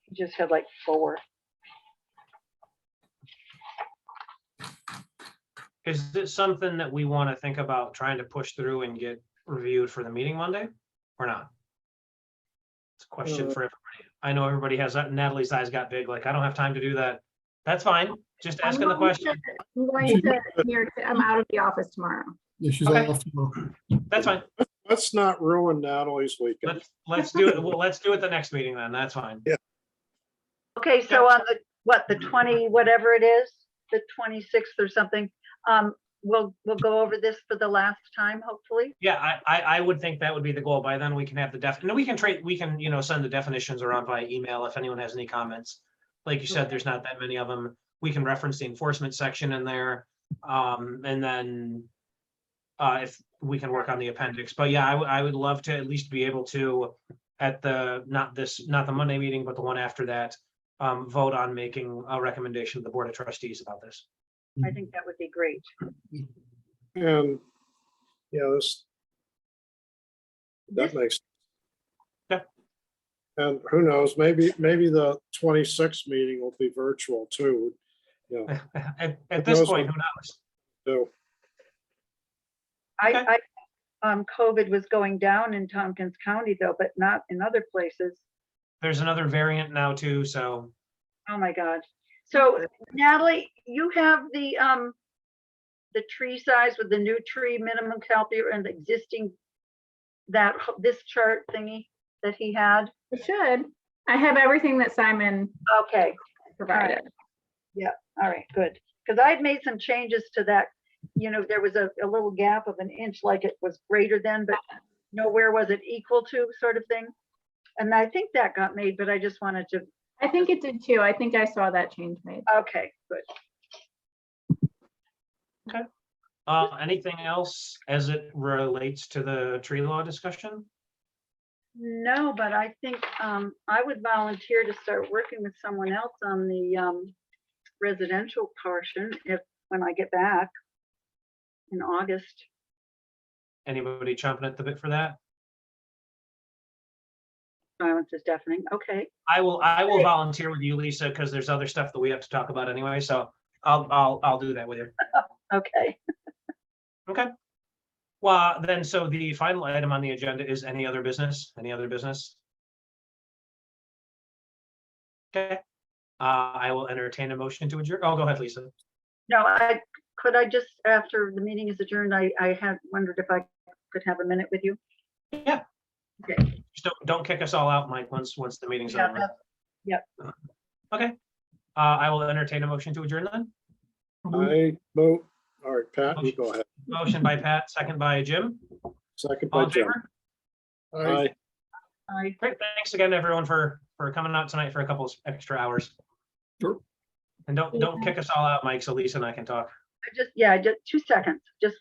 You just had like 4. Is this something that we want to think about trying to push through and get reviewed for the meeting Monday or not? It's a question for everybody. I know everybody has that. Natalie's eyes got big, like, I don't have time to do that. That's fine. Just asking the question. I'm out of the office tomorrow. Yeah, she's Okay. off tomorrow. That's fine. Let's not ruin Natalie's weekend. Let's do it. Well, let's do it the next meeting then. That's fine. Okay, so on the 20, whatever it is, the 26th or something, we'll go over this for the last time, hopefully. Yeah, I would think that would be the goal. By then we can have we can send the definitions around via email if anyone has any comments. Like you said, there's not that many of them. We can reference the enforcement section in there. And then if we can work on the appendix, but yeah, I would love to at least be able to, at not the Monday meeting, but the one after that, vote on making a recommendation to the Board of Trustees about this. I think that would be great. And, that makes. Yeah. And who knows, maybe the 26th meeting will be virtual too. You know, At this knows point, what- who knows? so, COVID was going down in Tompkins County though, but not in other places. There's another variant now too, so Oh my God. So Natalie, you have the tree size with the new tree minimum caliper and the existing, this chart thingy that he had? It should. I have everything that Simon Okay, provided. all right, good. Because I'd made some changes to that. You know, there was a little gap of an inch, like it was greater than, but nowhere was it equal to, sort of thing. And I think that got made, but I just wanted to, I think it did too. I think I saw that change made. okay, good. anything else as it relates to the tree law discussion? No, but I think I would volunteer to start working with someone else on the residential portion when I get back in August. Anybody chomping at the bit for that? Silence is deafening. Okay, I will volunteer with you, Lisa, because there's other stuff that we have to talk about anyway, so I'll do that with you. okay. Okay. Well, then, so the final item on the agenda is any other business? Any other business? Okay. I will entertain a motion to adjourn. Oh, go ahead, Lisa. No, could I just, after the meeting is adjourned, I had wondered if I could have a minute with you? Yeah. Okay. Just don't kick us all out, Mike, once the meeting's Yeah, over. that- yep. Okay. I will entertain a motion to adjourn then. I vote, all right, Pat, you go ahead. Motion by Pat, second by Jim. Second All by in Jim. favor? Aye. Great. Thanks again, everyone, for coming out tonight for a couple of extra hours. Sure. And don't kick us all out, Mike, so Lisa and I can talk. Just 2 seconds, just